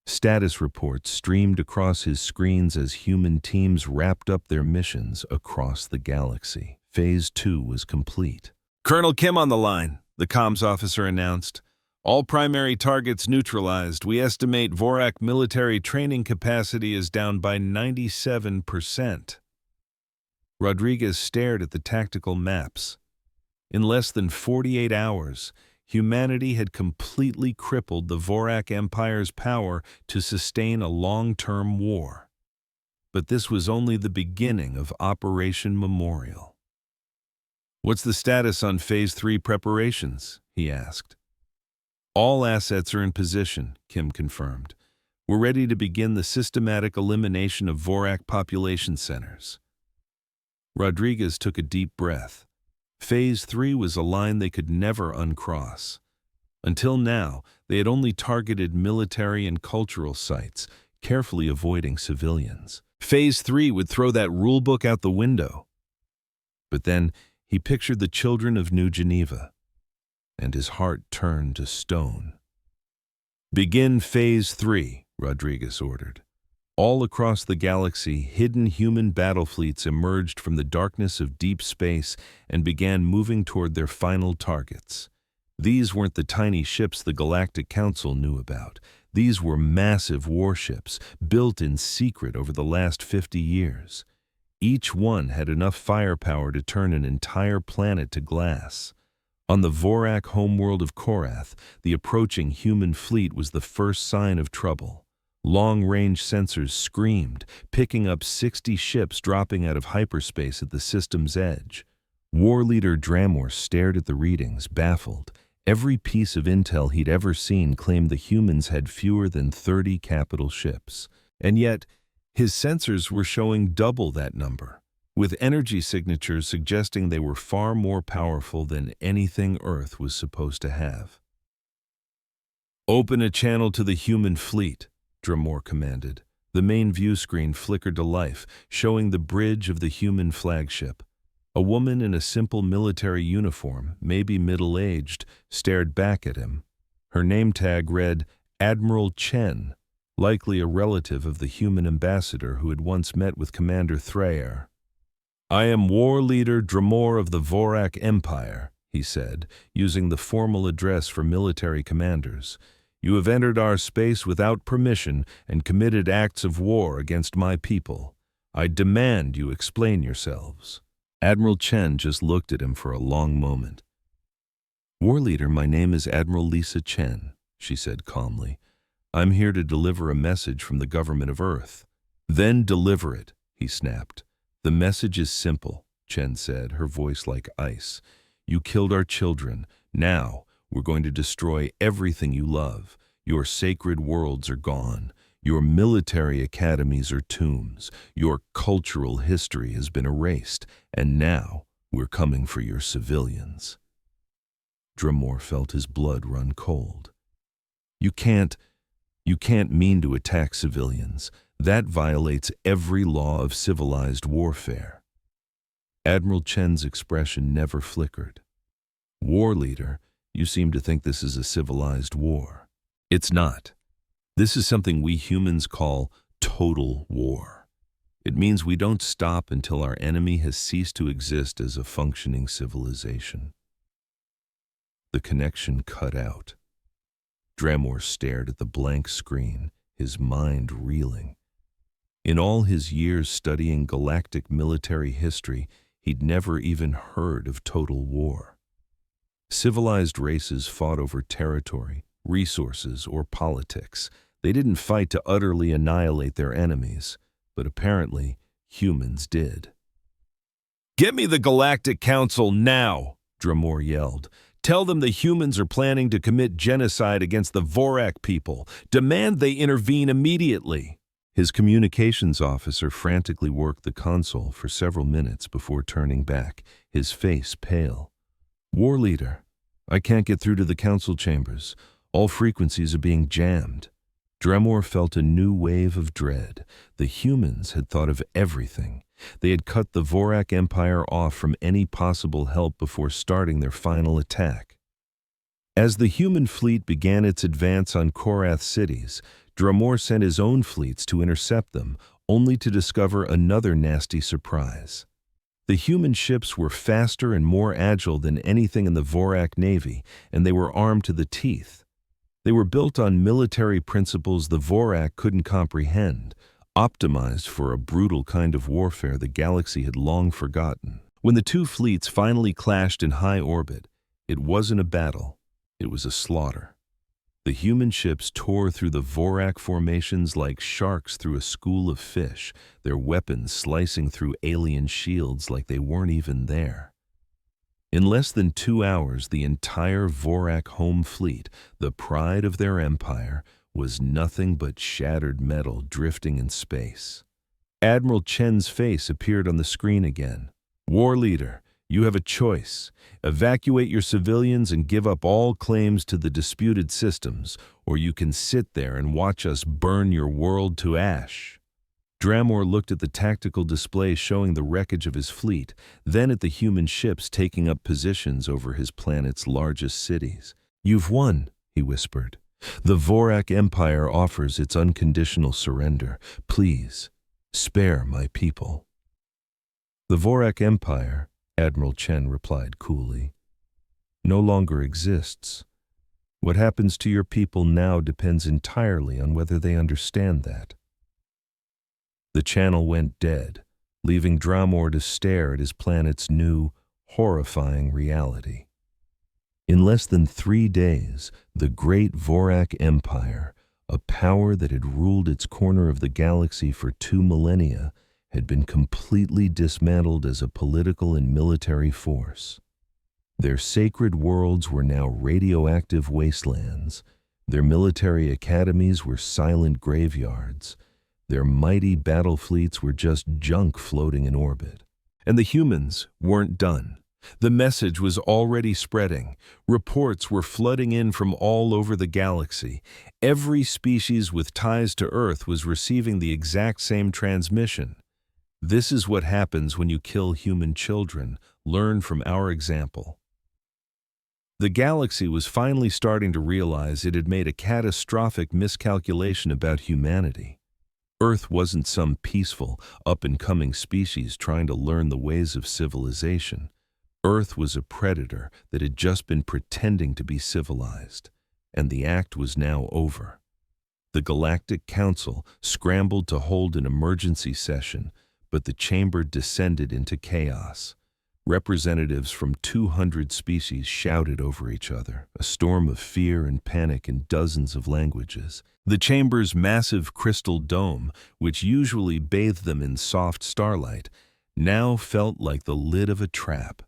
Status reports streamed across his screens as human teams wrapped up their missions across the galaxy. Phase 2 was complete. Colonel Kim on the line, the comms officer announced. All primary targets neutralized. We estimate Vorak military training capacity is down by 97%. Rodriguez stared at the tactical maps. In less than 48 hours, humanity had completely crippled the Vorak Empire's power to sustain a long-term war. But this was only the beginning of Operation Memorial. "What's the status on Phase 3 preparations?" he asked. "All assets are in position," Kim confirmed. "We're ready to begin the systematic elimination of Vorak population centers." Rodriguez took a deep breath. Phase 3 was a line they could never uncross. Until now, they had only targeted military and cultural sites, carefully avoiding civilians. Phase 3 would throw that rulebook out the window. But then he pictured the children of New Geneva, and his heart turned to stone. "Begin Phase 3, Rodriguez ordered. All across the galaxy, hidden human battle fleets emerged from the darkness of deep space and began moving toward their final targets. These weren't the tiny ships the Galactic Council knew about. These were massive warships, built in secret over the last 50 years. Each one had enough firepower to turn an entire planet to glass. On the Vorak homeworld of Korath, the approaching human fleet was the first sign of trouble. Long-range sensors screamed, picking up 60 ships dropping out of hyperspace at the system's edge. War leader Dramor stared at the readings, baffled. Every piece of intel he'd ever seen claimed the humans had fewer than 30 capital ships. And yet, his sensors were showing double that number, with energy signatures suggesting they were far more powerful than anything Earth was supposed to have. "Open a channel to the human fleet," Dramor commanded. The main view screen flickered to life, showing the bridge of the human flagship. A woman in a simple military uniform, maybe middle-aged, stared back at him. Her name tag read Admiral Chen, likely a relative of the human ambassador who had once met with Commander Thrayer. "I am War Leader Dramor of the Vorak Empire," he said, using the formal address for military commanders. "You have entered our space without permission and committed acts of war against my people. I demand you explain yourselves." Admiral Chen just looked at him for a long moment. "War Leader, my name is Admiral Lisa Chen," she said calmly. "I'm here to deliver a message from the government of Earth." "Then deliver it," he snapped. "The message is simple," Chen said, her voice like ice. "You killed our children. Now, we're going to destroy everything you love. Your sacred worlds are gone. Your military academies are tombs. Your cultural history has been erased. And now, we're coming for your civilians." Dramor felt his blood run cold. You can't mean to attack civilians. That violates every law of civilized warfare." Admiral Chen's expression never flickered. "War Leader, you seem to think this is a civilized war. It's not. This is something we humans call total war. It means we don't stop until our enemy has ceased to exist as a functioning civilization. The connection cut out. Dramor stared at the blank screen, his mind reeling. In all his years studying galactic military history, he'd never even heard of total war. Civilized races fought over territory, resources, or politics. They didn't fight to utterly annihilate their enemies, but apparently humans did. "Get me the Galactic Council now!" Dramor yelled. "Tell them the humans are planning to commit genocide against the Vorak people. Demand they intervene immediately." His communications officer frantically worked the console for several minutes before turning back, his face pale. "War leader, I can't get through to the council chambers. All frequencies are being jammed." Dramor felt a new wave of dread. The humans had thought of everything. They had cut the Vorak Empire off from any possible help before starting their final attack. As the human fleet began its advance on Korath cities, Dramor sent his own fleets to intercept them, only to discover another nasty surprise. The human ships were faster and more agile than anything in the Vorak navy, and they were armed to the teeth. They were built on military principles the Vorak couldn't comprehend, optimized for a brutal kind of warfare the galaxy had long forgotten. When the two fleets finally clashed in high orbit, it wasn't a battle, it was a slaughter. The human ships tore through the Vorak formations like sharks through a school of fish, their weapons slicing through alien shields like they weren't even there. In less than 2 hours, the entire Vorak home fleet, the pride of their empire, was nothing but shattered metal drifting in space. Admiral Chen's face appeared on the screen again. "War leader, you have a choice. Evacuate your civilians and give up all claims to the disputed systems, or you can sit there and watch us burn your world to ash." Dramor looked at the tactical display showing the wreckage of his fleet, then at the human ships taking up positions over his planet's largest cities. "You've won," he whispered. "The Vorak Empire offers its unconditional surrender. Please, spare my people." "The Vorak Empire," Admiral Chen replied coolly, "no longer exists. What happens to your people now depends entirely on whether they understand that." The channel went dead, leaving Dramor to stare at his planet's new, horrifying reality. In less than 3 days, the great Vorak Empire, a power that had ruled its corner of the galaxy for 2 millennia, had been completely dismantled as a political and military force. Their sacred worlds were now radioactive wastelands. Their military academies were silent graveyards. Their mighty battle fleets were just junk floating in orbit. And the humans weren't done. The message was already spreading. Reports were flooding in from all over the galaxy. Every species with ties to Earth was receiving the exact same transmission. "This is what happens when you kill human children. Learn from our example." The galaxy was finally starting to realize it had made a catastrophic miscalculation about humanity. Earth wasn't some peaceful, up-and-coming species trying to learn the ways of civilization. Earth was a predator that had just been pretending to be civilized, and the act was now over. The Galactic Council scrambled to hold an emergency session, but the chamber descended into chaos. Representatives from 200 species shouted over each other, a storm of fear and panic in dozens of languages. The chamber's massive crystal dome, which usually bathed them in soft starlight, now felt like the lid of a trap.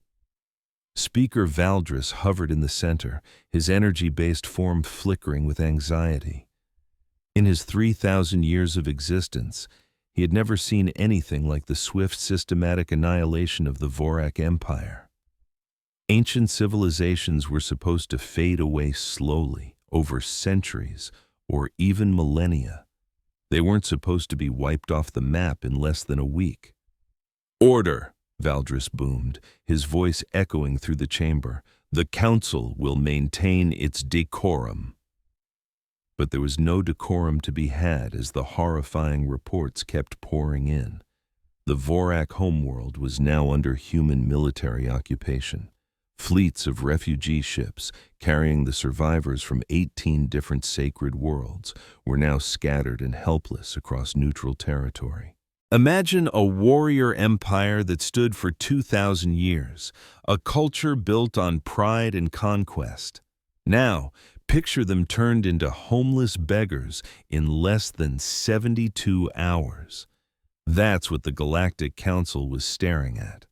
Speaker Valdris hovered in the center, his energy-based form flickering with anxiety. In his 3,000 years of existence, he had never seen anything like the swift, systematic annihilation of the Vorak Empire. Ancient civilizations were supposed to fade away slowly, over centuries, or even millennia. They weren't supposed to be wiped off the map in less than a week. "Order!" Valdris boomed, his voice echoing through the chamber. "The Council will maintain its decorum." But there was no decorum to be had as the horrifying reports kept pouring in. The Vorak homeworld was now under human military occupation. Fleets of refugee ships, carrying the survivors from 18 different sacred worlds, were now scattered and helpless across neutral territory. Imagine a warrior empire that stood for 2,000 years, a culture built on pride and conquest. Now, picture them turned into homeless beggars in less than 72 hours. That's what the Galactic Council was staring at.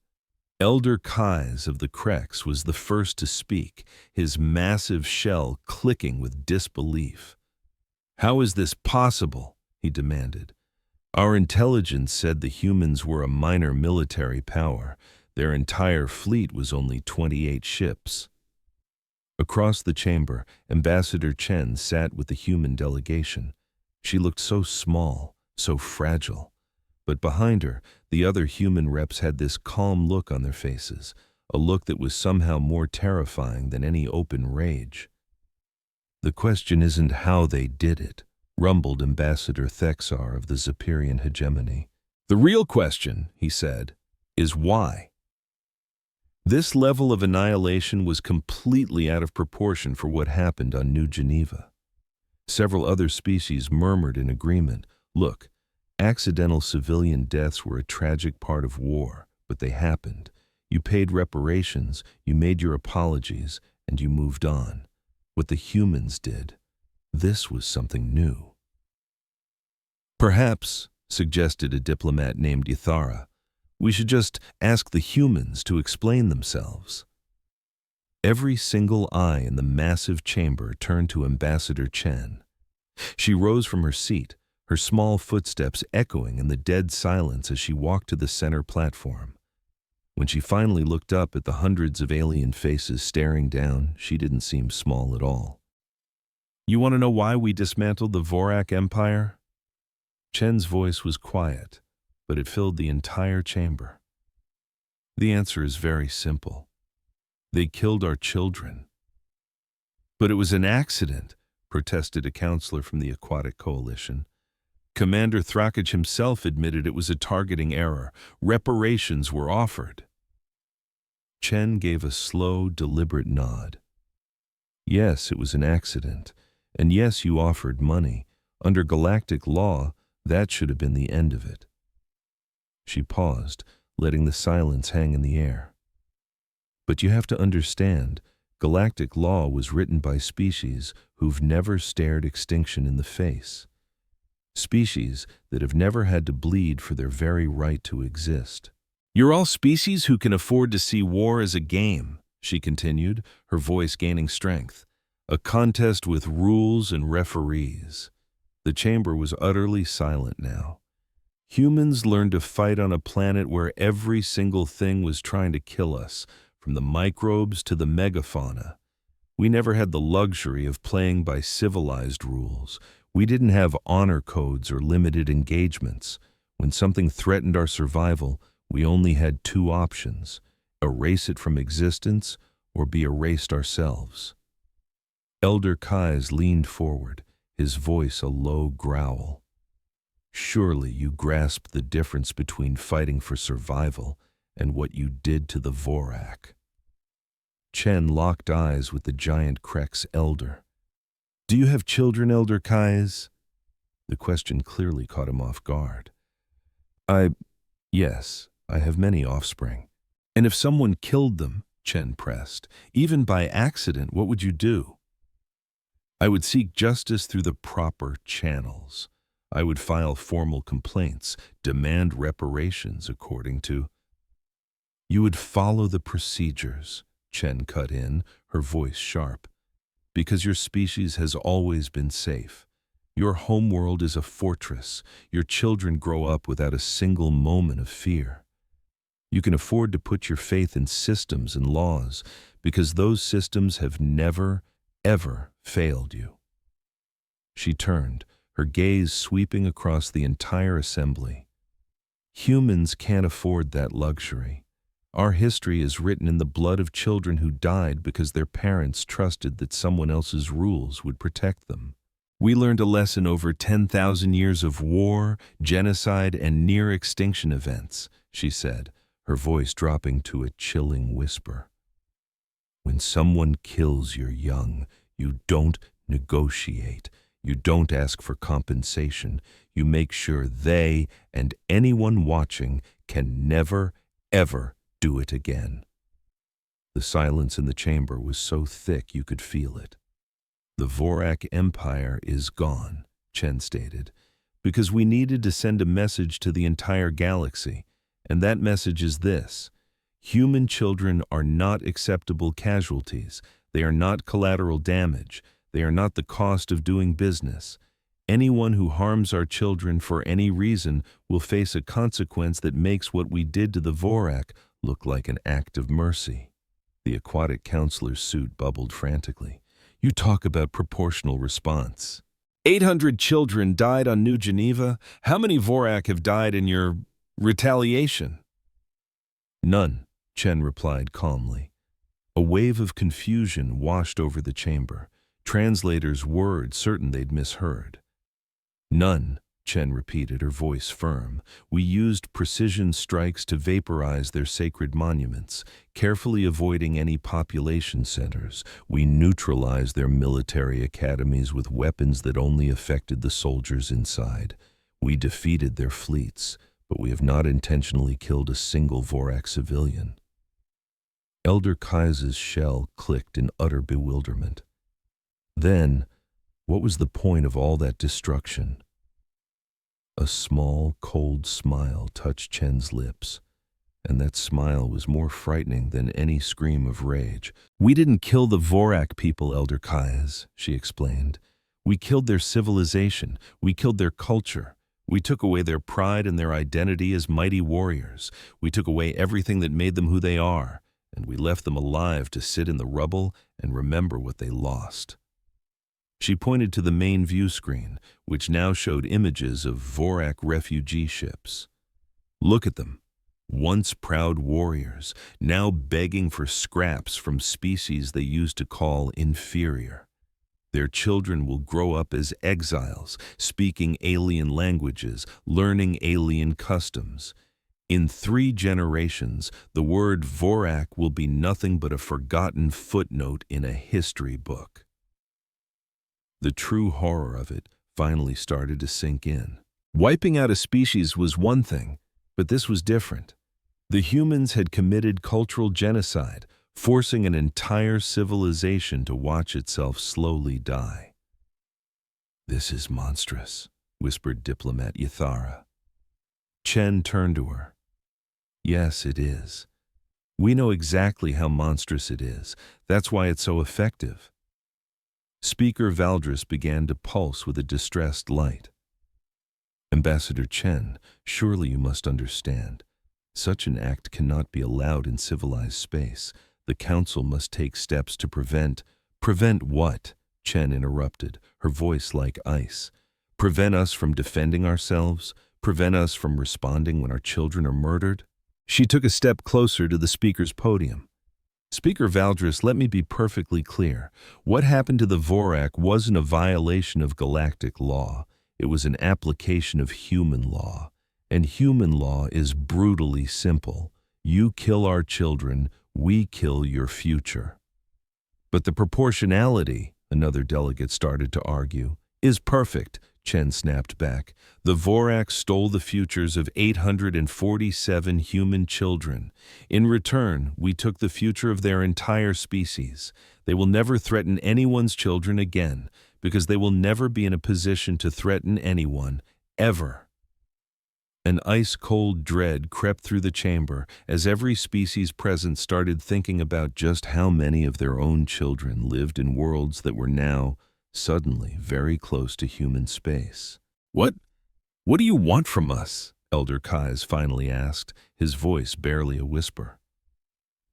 Elder Kais of the Krex was the first to speak, his massive shell clicking with disbelief. "How is this possible?" he demanded. "Our intelligence said the humans were a minor military power. Their entire fleet was only 28 ships." Across the chamber, Ambassador Chen sat with the human delegation. She looked so small, so fragile. But behind her, the other human reps had this calm look on their faces, a look that was somehow more terrifying than any open rage. "The question isn't how they did it," rumbled Ambassador Thexar of the Zepyrian hegemony. "The real question," he said, "is why?" This level of annihilation was completely out of proportion for what happened on New Geneva. Several other species murmured in agreement. Look, accidental civilian deaths were a tragic part of war, but they happened. You paid reparations, you made your apologies, and you moved on. What the humans did, this was something new. "Perhaps," suggested a diplomat named Ithara, "we should just ask the humans to explain themselves." Every single eye in the massive chamber turned to Ambassador Chen. She rose from her seat, her small footsteps echoing in the dead silence as she walked to the center platform. When she finally looked up at the hundreds of alien faces staring down, she didn't seem small at all. "You want to know why we dismantled the Vorak Empire?" Chen's voice was quiet, but it filled the entire chamber. "The answer is very simple. They killed our children." "But it was an accident," protested a counselor from the Aquatic Coalition. Commander Thrakich himself admitted it was a targeting error. Reparations were offered. Chen gave a slow, deliberate nod. "Yes, it was an accident. And yes, you offered money. Under galactic law, that should have been the end of it." She paused, letting the silence hang in the air. "But you have to understand, galactic law was written by species who've never stared extinction in the face. Species that have never had to bleed for their very right to exist. You're all species who can afford to see war as a game," she continued, her voice gaining strength. "A contest with rules and referees." The chamber was utterly silent now. Humans learned to fight on a planet where every single thing was trying to kill us, from the microbes to the megafauna. We never had the luxury of playing by civilized rules. We didn't have honor codes or limited engagements. When something threatened our survival, we only had two options: erase it from existence or be erased ourselves. Elder Kais leaned forward, his voice a low growl. "Surely you grasp the difference between fighting for survival and what you did to the Vorak." Chen locked eyes with the giant Krex elder. "Do you have children, Elder Kais?" The question clearly caught him off guard. Yes, I have many offspring." "And if someone killed them," Chen pressed, "even by accident, what would you do?" "I would seek justice through the proper channels. I would file formal complaints, demand reparations according to—" "You would follow the procedures," Chen cut in, her voice sharp. "Because your species has always been safe. Your homeworld is a fortress. Your children grow up without a single moment of fear. You can afford to put your faith in systems and laws because those systems have never, ever failed you." She turned, her gaze sweeping across the entire assembly. "Humans can't afford that luxury. Our history is written in the blood of children who died because their parents trusted that someone else's rules would protect them. We learned a lesson over 10,000 years of war, genocide, and near-extinction events, she said, her voice dropping to a chilling whisper. When someone kills your young, you don't negotiate. You don't ask for compensation. You make sure they and anyone watching can never, ever do it again. The silence in the chamber was so thick you could feel it. The Vorak Empire is gone, Chen stated, because we needed to send a message to the entire galaxy, and that message is this. Human children are not acceptable casualties. They are not collateral damage. They are not the cost of doing business. Anyone who harms our children for any reason will face a consequence that makes what we did to the Vorak look like an act of mercy. The aquatic counselor's suit bubbled frantically. You talk about proportional response. 800 children died on New Geneva. How many Vorak have died in your retaliation? None, Chen replied calmly. A wave of confusion washed over the chamber. Translators' words certain they'd misheard. None, Chen repeated, her voice firm. We used precision strikes to vaporize their sacred monuments, carefully avoiding any population centers. We neutralized their military academies with weapons that only affected the soldiers inside. We defeated their fleets, but we have not intentionally killed a single Vorak civilian. Elder Kai's shell clicked in utter bewilderment. Then, what was the point of all that destruction? A small, cold smile touched Chen's lips, and that smile was more frightening than any scream of rage. We didn't kill the Vorak people, Elder Kai's, she explained. We killed their civilization. We killed their culture. We took away their pride and their identity as mighty warriors. We took away everything that made them who they are, and we left them alive to sit in the rubble and remember what they lost. She pointed to the main view screen, which now showed images of Vorak refugee ships. Look at them, once proud warriors, now begging for scraps from species they used to call inferior. Their children will grow up as exiles, speaking alien languages, learning alien customs. In 3 generations, the word Vorak will be nothing but a forgotten footnote in a history book. The true horror of it finally started to sink in. Wiping out a species was one thing, but this was different. The humans had committed cultural genocide, forcing an entire civilization to watch itself slowly die. This is monstrous, whispered diplomat Yathara. Chen turned to her. Yes, it is. We know exactly how monstrous it is. That's why it's so effective. Speaker Valdris began to pulse with a distressed light. Ambassador Chen, surely you must understand. Such an act cannot be allowed in civilized space. The Council must take steps to prevent— Prevent what? Chen interrupted, her voice like ice. Prevent us from defending ourselves? Prevent us from responding when our children are murdered? She took a step closer to the speaker's podium. Speaker Valdris, let me be perfectly clear. What happened to the Vorak wasn't a violation of galactic law. It was an application of human law. And human law is brutally simple. You kill our children, we kill your future. But the proportionality, another delegate started to argue, is perfect, Chen snapped back. The Vorak stole the futures of 847 human children. In return, we took the future of their entire species. They will never threaten anyone's children again, because they will never be in a position to threaten anyone, ever. An ice-cold dread crept through the chamber as every species present started thinking about just how many of their own children lived in worlds that were now, suddenly, very close to human space. What do you want from us? Elder Kai's finally asked, his voice barely a whisper.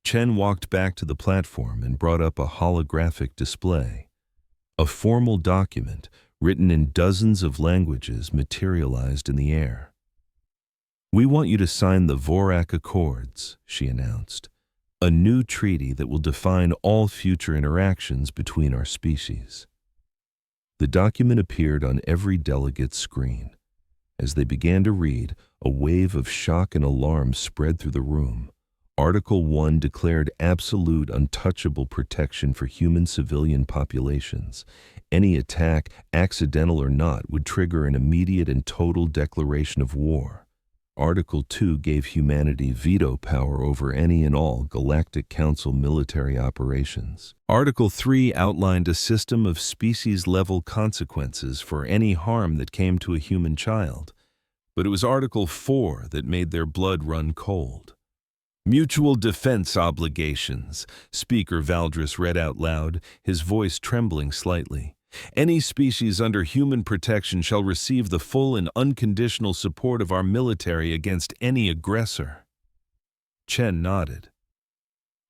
Chen walked back to the platform and brought up a holographic display. A formal document, written in dozens of languages, materialized in the air. We want you to sign the Vorak Accords, she announced, a new treaty that will define all future interactions between our species. The document appeared on every delegate's screen. As they began to read, a wave of shock and alarm spread through the room. Article 1 declared absolute untouchable protection for human civilian populations. Any attack, accidental or not, would trigger an immediate and total declaration of war. Article 2 gave humanity veto power over any and all Galactic Council military operations. Article 3 outlined a system of species-level consequences for any harm that came to a human child. But it was Article 4 that made their blood run cold. Mutual defense obligations, Speaker Valdris read out loud, his voice trembling slightly. Any species under human protection shall receive the full and unconditional support of our military against any aggressor. Chen nodded.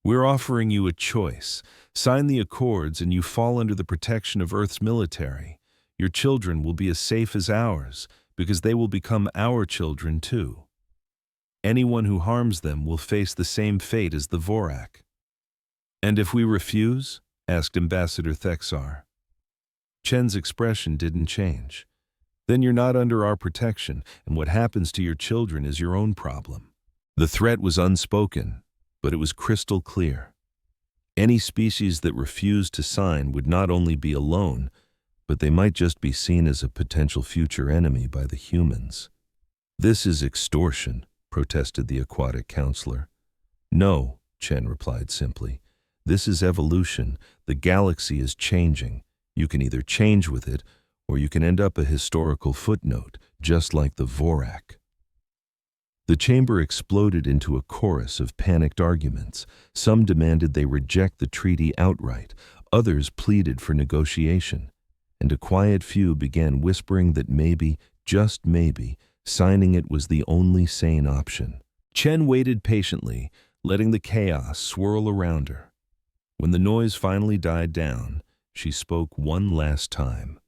We're offering you a choice. Sign the accords and you fall under the protection of Earth's military. Your children will be as safe as ours, because they will become our children too. Anyone who harms them will face the same fate as the Vorak. And if we refuse? Asked Ambassador Thexar. Chen's expression didn't change. Then you're not under our protection, and what happens to your children is your own problem. The threat was unspoken, but it was crystal clear. Any species that refused to sign would not only be alone, but they might just be seen as a potential future enemy by the humans. This is extortion, protested the aquatic counselor. No, Chen replied simply. This is evolution. The galaxy is changing. You can either change with it, or you can end up a historical footnote, just like the Vorak. The chamber exploded into a chorus of panicked arguments. Some demanded they reject the treaty outright, others pleaded for negotiation, and a quiet few began whispering that maybe, just maybe, signing it was the only sane option. Chen waited patiently, letting the chaos swirl around her. When the noise finally died down, she spoke one last time.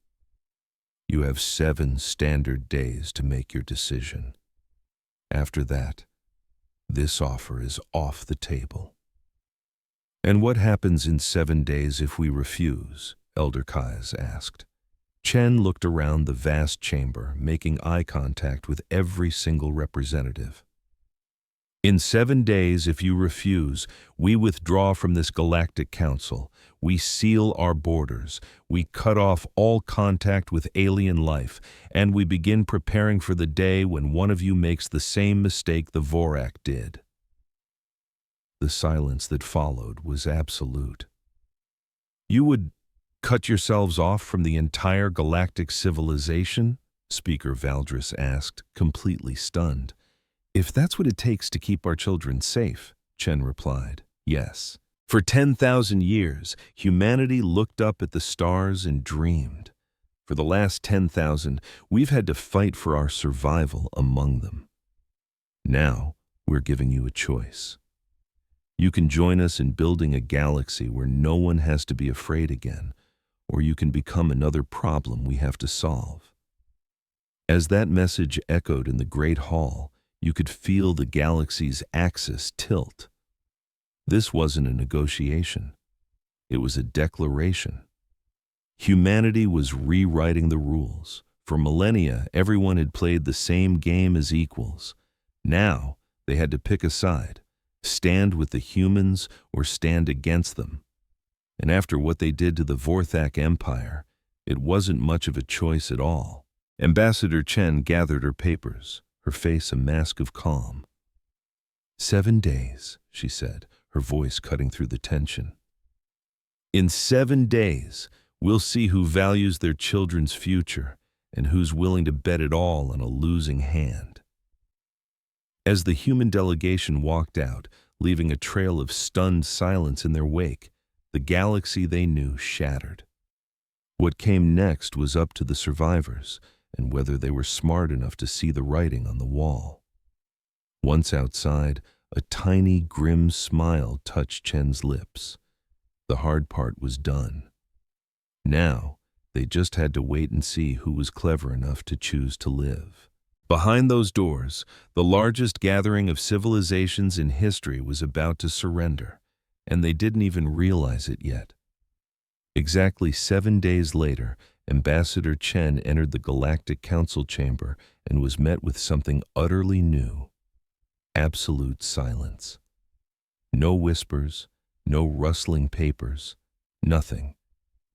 You have 7 standard days to make your decision. After that, this offer is off the table. And what happens in 7 days if we refuse? Elder Kai's asked. Chen looked around the vast chamber, making eye contact with every single representative. In 7 days, if you refuse, we withdraw from this Galactic Council. We seal our borders. We cut off all contact with alien life, and we begin preparing for the day when one of you makes the same mistake the Vorak did. The silence that followed was absolute. You would cut yourselves off from the entire galactic civilization? Speaker Valdris asked, completely stunned. If that's what it takes to keep our children safe, Chen replied, yes. For 10,000 years, humanity looked up at the stars and dreamed. For the last 10,000, we've had to fight for our survival among them. Now, we're giving you a choice. You can join us in building a galaxy where no one has to be afraid again, or you can become another problem we have to solve. As that message echoed in the Great Hall, you could feel the galaxy's axis tilt. This wasn't a negotiation. It was a declaration. Humanity was rewriting the rules. For millennia, everyone had played the same game as equals. Now, they had to pick a side, stand with the humans or stand against them. And after what they did to the Vorthak Empire, it wasn't much of a choice at all. Ambassador Chen gathered her papers, her face a mask of calm. 7 days, she said, her voice cutting through the tension. In 7 days, we'll see who values their children's future and who's willing to bet it all on a losing hand. As the human delegation walked out, leaving a trail of stunned silence in their wake, the galaxy they knew shattered. What came next was up to the survivors, and whether they were smart enough to see the writing on the wall. Once outside, a tiny, grim smile touched Chen's lips. The hard part was done. Now, they just had to wait and see who was clever enough to choose to live. Behind those doors, the largest gathering of civilizations in history was about to surrender, and they didn't even realize it yet. Exactly 7 days later, Ambassador Chen entered the Galactic Council chamber and was met with something utterly new: absolute silence. No whispers, no rustling papers, nothing.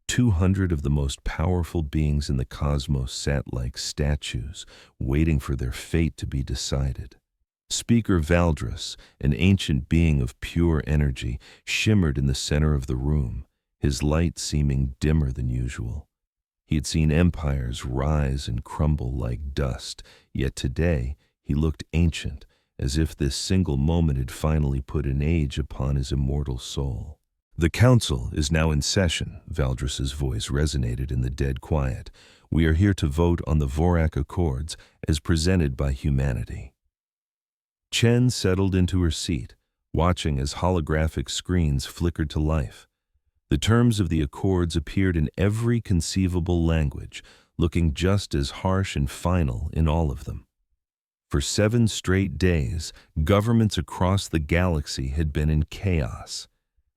200 of the most powerful beings in the cosmos sat like statues, waiting for their fate to be decided. Speaker Valdris, an ancient being of pure energy, shimmered in the center of the room, his light seeming dimmer than usual. He had seen empires rise and crumble like dust, yet today he looked ancient, as if this single moment had finally put an age upon his immortal soul. "The council is now in session," Valdris's voice resonated in the dead quiet. "We are here to vote on the Vorak Accords as presented by humanity." Chen settled into her seat, watching as holographic screens flickered to life. The terms of the accords appeared in every conceivable language, looking just as harsh and final in all of them. For 7 straight days, governments across the galaxy had been in chaos.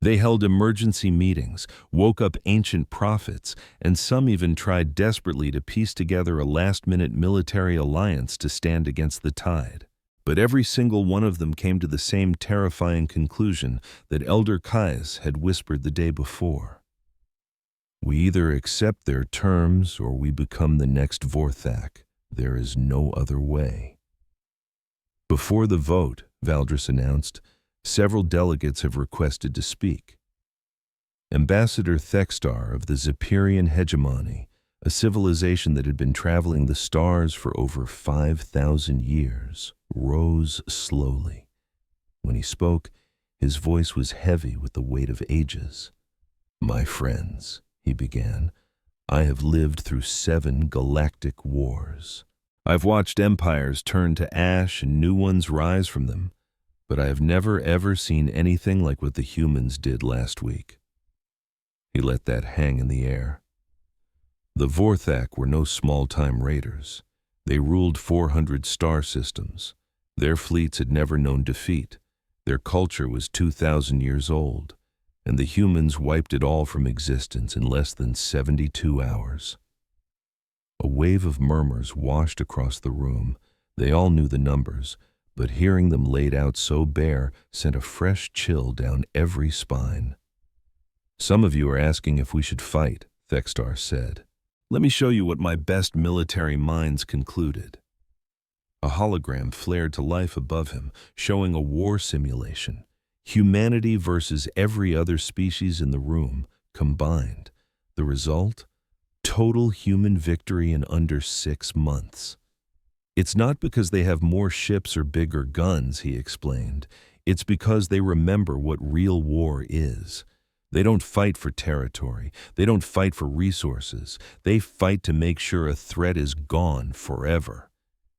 They held emergency meetings, woke up ancient prophets, and some even tried desperately to piece together a last-minute military alliance to stand against the tide. But every single one of them came to the same terrifying conclusion that Elder Kais had whispered the day before. "We either accept their terms or we become the next Vorthak. There is no other way." Before the vote, Valdris announced, several delegates have requested to speak. Ambassador Thextar of the Zepyrian hegemony, a civilization that had been traveling the stars for over 5,000 years, rose slowly. When he spoke, his voice was heavy with the weight of ages. "My friends," he began, "I have lived through 7 galactic wars. I've watched empires turn to ash and new ones rise from them, but I have never ever seen anything like what the humans did last week." He let that hang in the air. The Vorthak were no small-time raiders. They ruled 400 star systems. Their fleets had never known defeat. Their culture was 2,000 years old, and the humans wiped it all from existence in less than 72 hours. A wave of murmurs washed across the room. They all knew the numbers, but hearing them laid out so bare sent a fresh chill down every spine. "Some of you are asking if we should fight," Thextar said. "Let me show you what my best military minds concluded." A hologram flared to life above him, showing a war simulation. Humanity versus every other species in the room, combined. The result? Total human victory in under 6 months. "It's not because they have more ships or bigger guns," he explained. "It's because they remember what real war is. They don't fight for territory. They don't fight for resources. They fight to make sure a threat is gone forever.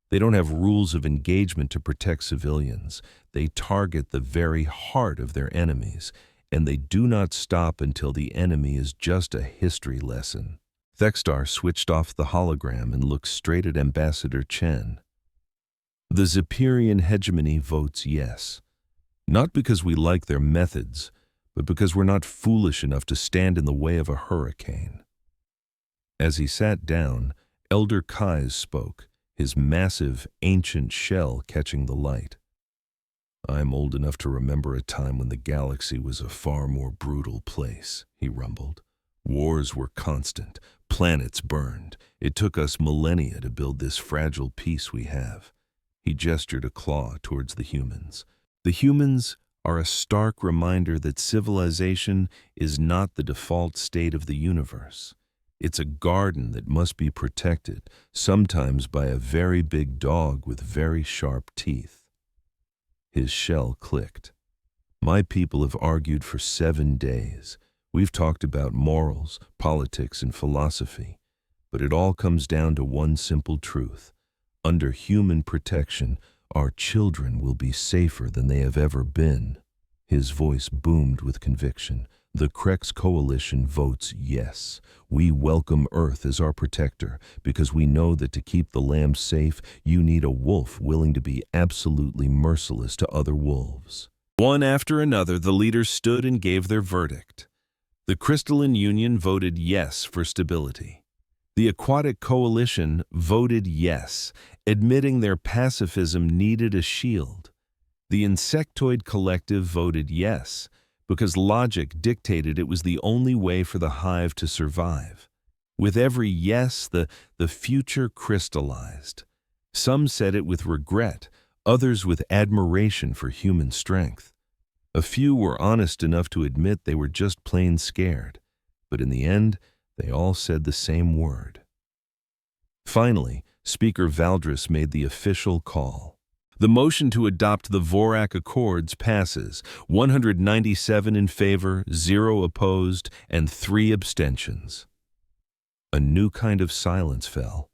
They don't have rules of engagement to protect civilians. They target the very heart of their enemies, and they do not stop until the enemy is just a history lesson." Thextar switched off the hologram and looked straight at Ambassador Chen. "The Zepyrian hegemony votes yes. Not because we like their methods, but because we're not foolish enough to stand in the way of a hurricane." As he sat down, Elder Kais spoke, his massive, ancient shell catching the light. "I'm old enough to remember a time when the galaxy was a far more brutal place," he rumbled. "Wars were constant. Planets burned. It took us millennia to build this fragile peace we have." He gestured a claw towards the humans. "The humans are a stark reminder that civilization is not the default state of the universe. It's a garden that must be protected, sometimes by a very big dog with very sharp teeth." His shell clicked. "My people have argued for 7 days. We've talked about morals, politics, and philosophy, but it all comes down to one simple truth. Under human protection, our children will be safer than they have ever been." His voice boomed with conviction. "The Krex Coalition votes yes. We welcome Earth as our protector because we know that to keep the lambs safe, you need a wolf willing to be absolutely merciless to other wolves." One after another, the leaders stood and gave their verdict. The Crystalline Union voted yes for stability. The Aquatic Coalition voted yes, admitting their pacifism needed a shield. The Insectoid Collective voted yes, because logic dictated it was the only way for the hive to survive. With every yes, the future crystallized. Some said it with regret, others with admiration for human strength. A few were honest enough to admit they were just plain scared, but in the end, they all said the same word. Finally, Speaker Valdres made the official call. The motion to adopt the Vorak Accords passes, 197 in favor, 0 opposed, and 3 abstentions. A new kind of silence fell.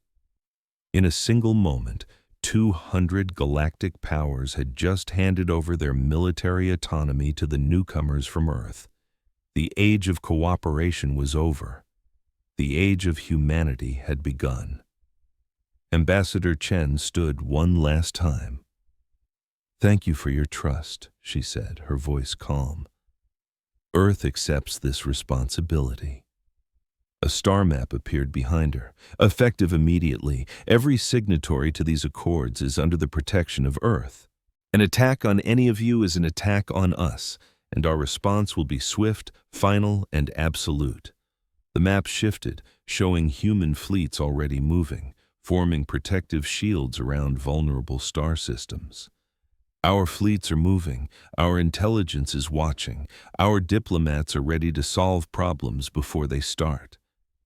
In a single moment, 200 galactic powers had just handed over their military autonomy to the newcomers from Earth. The age of cooperation was over. The age of humanity had begun. Ambassador Chen stood one last time. "Thank you for your trust," she said, her voice calm. "Earth accepts this responsibility." A star map appeared behind her, effective immediately. Every signatory to these accords is under the protection of Earth. An attack on any of you is an attack on us, and our response will be swift, final, and absolute. The map shifted, showing human fleets already moving, forming protective shields around vulnerable star systems. Our fleets are moving, our intelligence is watching, our diplomats are ready to solve problems before they start.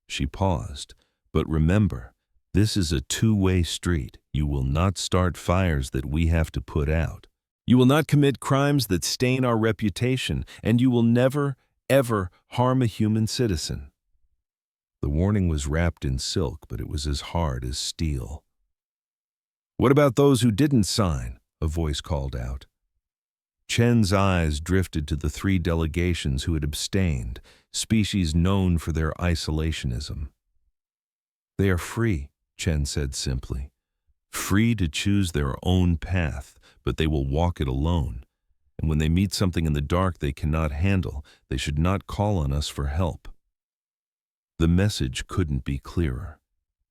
She paused. "But remember, this is a two-way street. You will not start fires that we have to put out. You will not commit crimes that stain our reputation, and you will never, ever harm a human citizen." The warning was wrapped in silk, but it was as hard as steel. "What about those who didn't sign?" a voice called out. Chen's eyes drifted to the 3 delegations who had abstained, species known for their isolationism. "They are free," Chen said simply. "Free to choose their own path, but they will walk it alone. And when they meet something in the dark they cannot handle, they should not call on us for help." The message couldn't be clearer.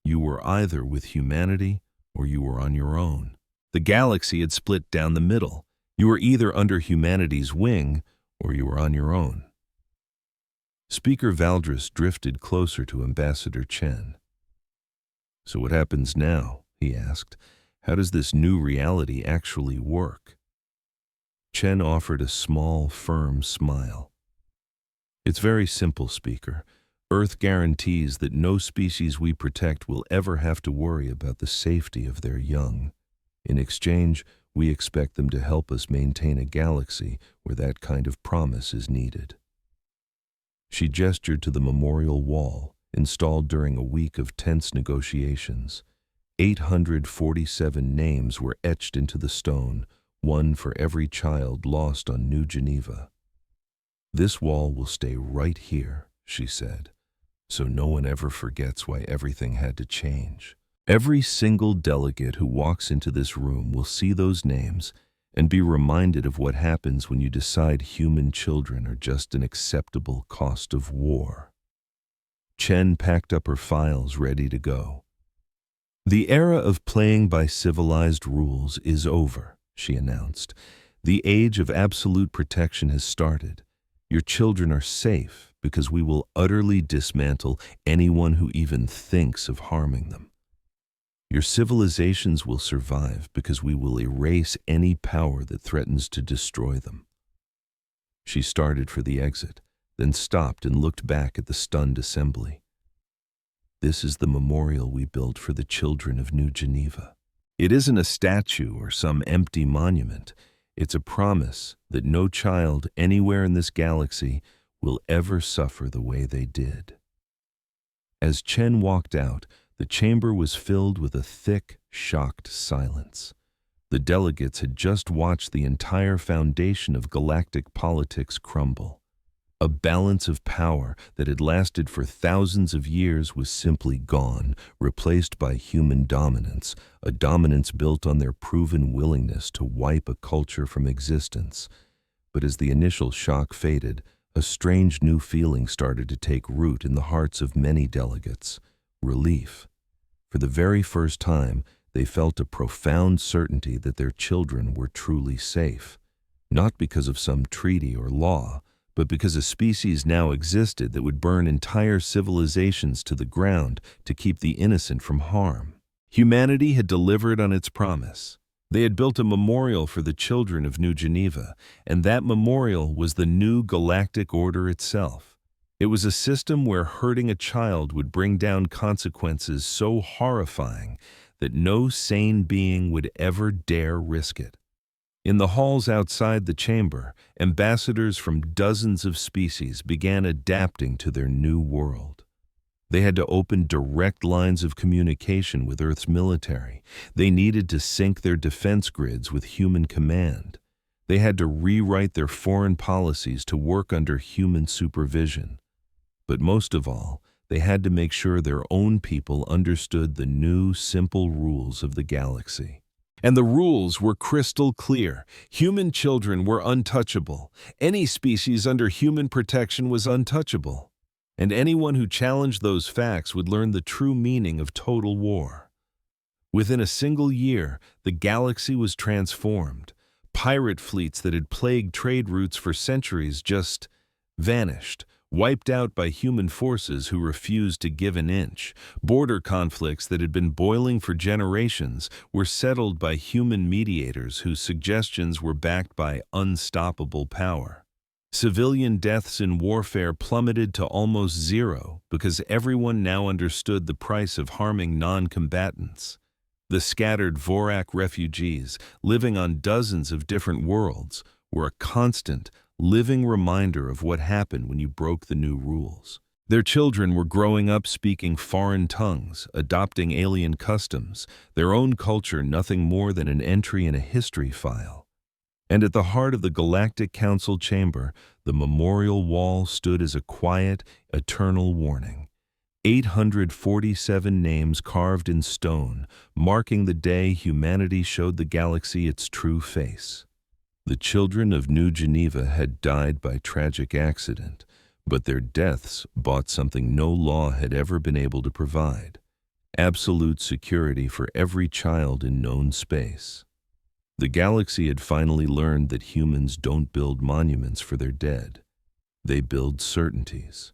You were either with humanity or you were on your own. The galaxy had split down the middle. You were either under humanity's wing or you were on your own. Speaker Valdres drifted closer to Ambassador Chen. "So what happens now?" he asked. "How does this new reality actually work?" Chen offered a small, firm smile. "It's very simple, Speaker. Earth guarantees that no species we protect will ever have to worry about the safety of their young. In exchange, we expect them to help us maintain a galaxy where that kind of promise is needed." She gestured to the memorial wall, installed during a week of tense negotiations. 847 names were etched into the stone, one for every child lost on New Geneva. "This wall will stay right here," she said, "so no one ever forgets why everything had to change. Every single delegate who walks into this room will see those names and be reminded of what happens when you decide human children are just an acceptable cost of war." Chen packed up her files ready to go. "The era of playing by civilized rules is over," she announced. "The age of absolute protection has started. Your children are safe because we will utterly dismantle anyone who even thinks of harming them. Your civilizations will survive because we will erase any power that threatens to destroy them." She started for the exit, then stopped and looked back at the stunned assembly. "This is the memorial we built for the children of New Geneva. It isn't a statue or some empty monument. It's a promise that no child anywhere in this galaxy will ever suffer the way they did." As Chen walked out, the chamber was filled with a thick, shocked silence. The delegates had just watched the entire foundation of galactic politics crumble. A balance of power that had lasted for thousands of years was simply gone, replaced by human dominance, a dominance built on their proven willingness to wipe a culture from existence. But as the initial shock faded, a strange new feeling started to take root in the hearts of many delegates. relief. For the very first time, they felt a profound certainty that their children were truly safe, not because of some treaty or law, but because a species now existed that would burn entire civilizations to the ground to keep the innocent from harm. Humanity had delivered on its promise. They had built a memorial for the children of New Geneva, and that memorial was the new galactic order itself. It was a system where hurting a child would bring down consequences so horrifying that no sane being would ever dare risk it. In the halls outside the chamber, ambassadors from dozens of species began adapting to their new world. They had to open direct lines of communication with Earth's military. They needed to sync their defense grids with human command. They had to rewrite their foreign policies to work under human supervision. But most of all, they had to make sure their own people understood the new, simple rules of the galaxy. And the rules were crystal clear. Human children were untouchable. Any species under human protection was untouchable. And anyone who challenged those facts would learn the true meaning of total war. Within a single year, the galaxy was transformed. Pirate fleets that had plagued trade routes for centuries just vanished, wiped out by human forces who refused to give an inch. Border conflicts that had been boiling for generations were settled by human mediators whose suggestions were backed by unstoppable power. Civilian deaths in warfare plummeted to almost zero because everyone now understood the price of harming non-combatants. The scattered Vorak refugees, living on dozens of different worlds, were a constant, living reminder of what happened when you broke the new rules. Their children were growing up speaking foreign tongues, adopting alien customs, their own culture nothing more than an entry in a history file. And at the heart of the Galactic Council chamber, the memorial wall stood as a quiet, eternal warning. 847 names carved in stone, marking the day humanity showed the galaxy its true face. The children of New Geneva had died by tragic accident, but their deaths bought something no law had ever been able to provide: absolute security for every child in known space. The galaxy had finally learned that humans don't build monuments for their dead. They build certainties.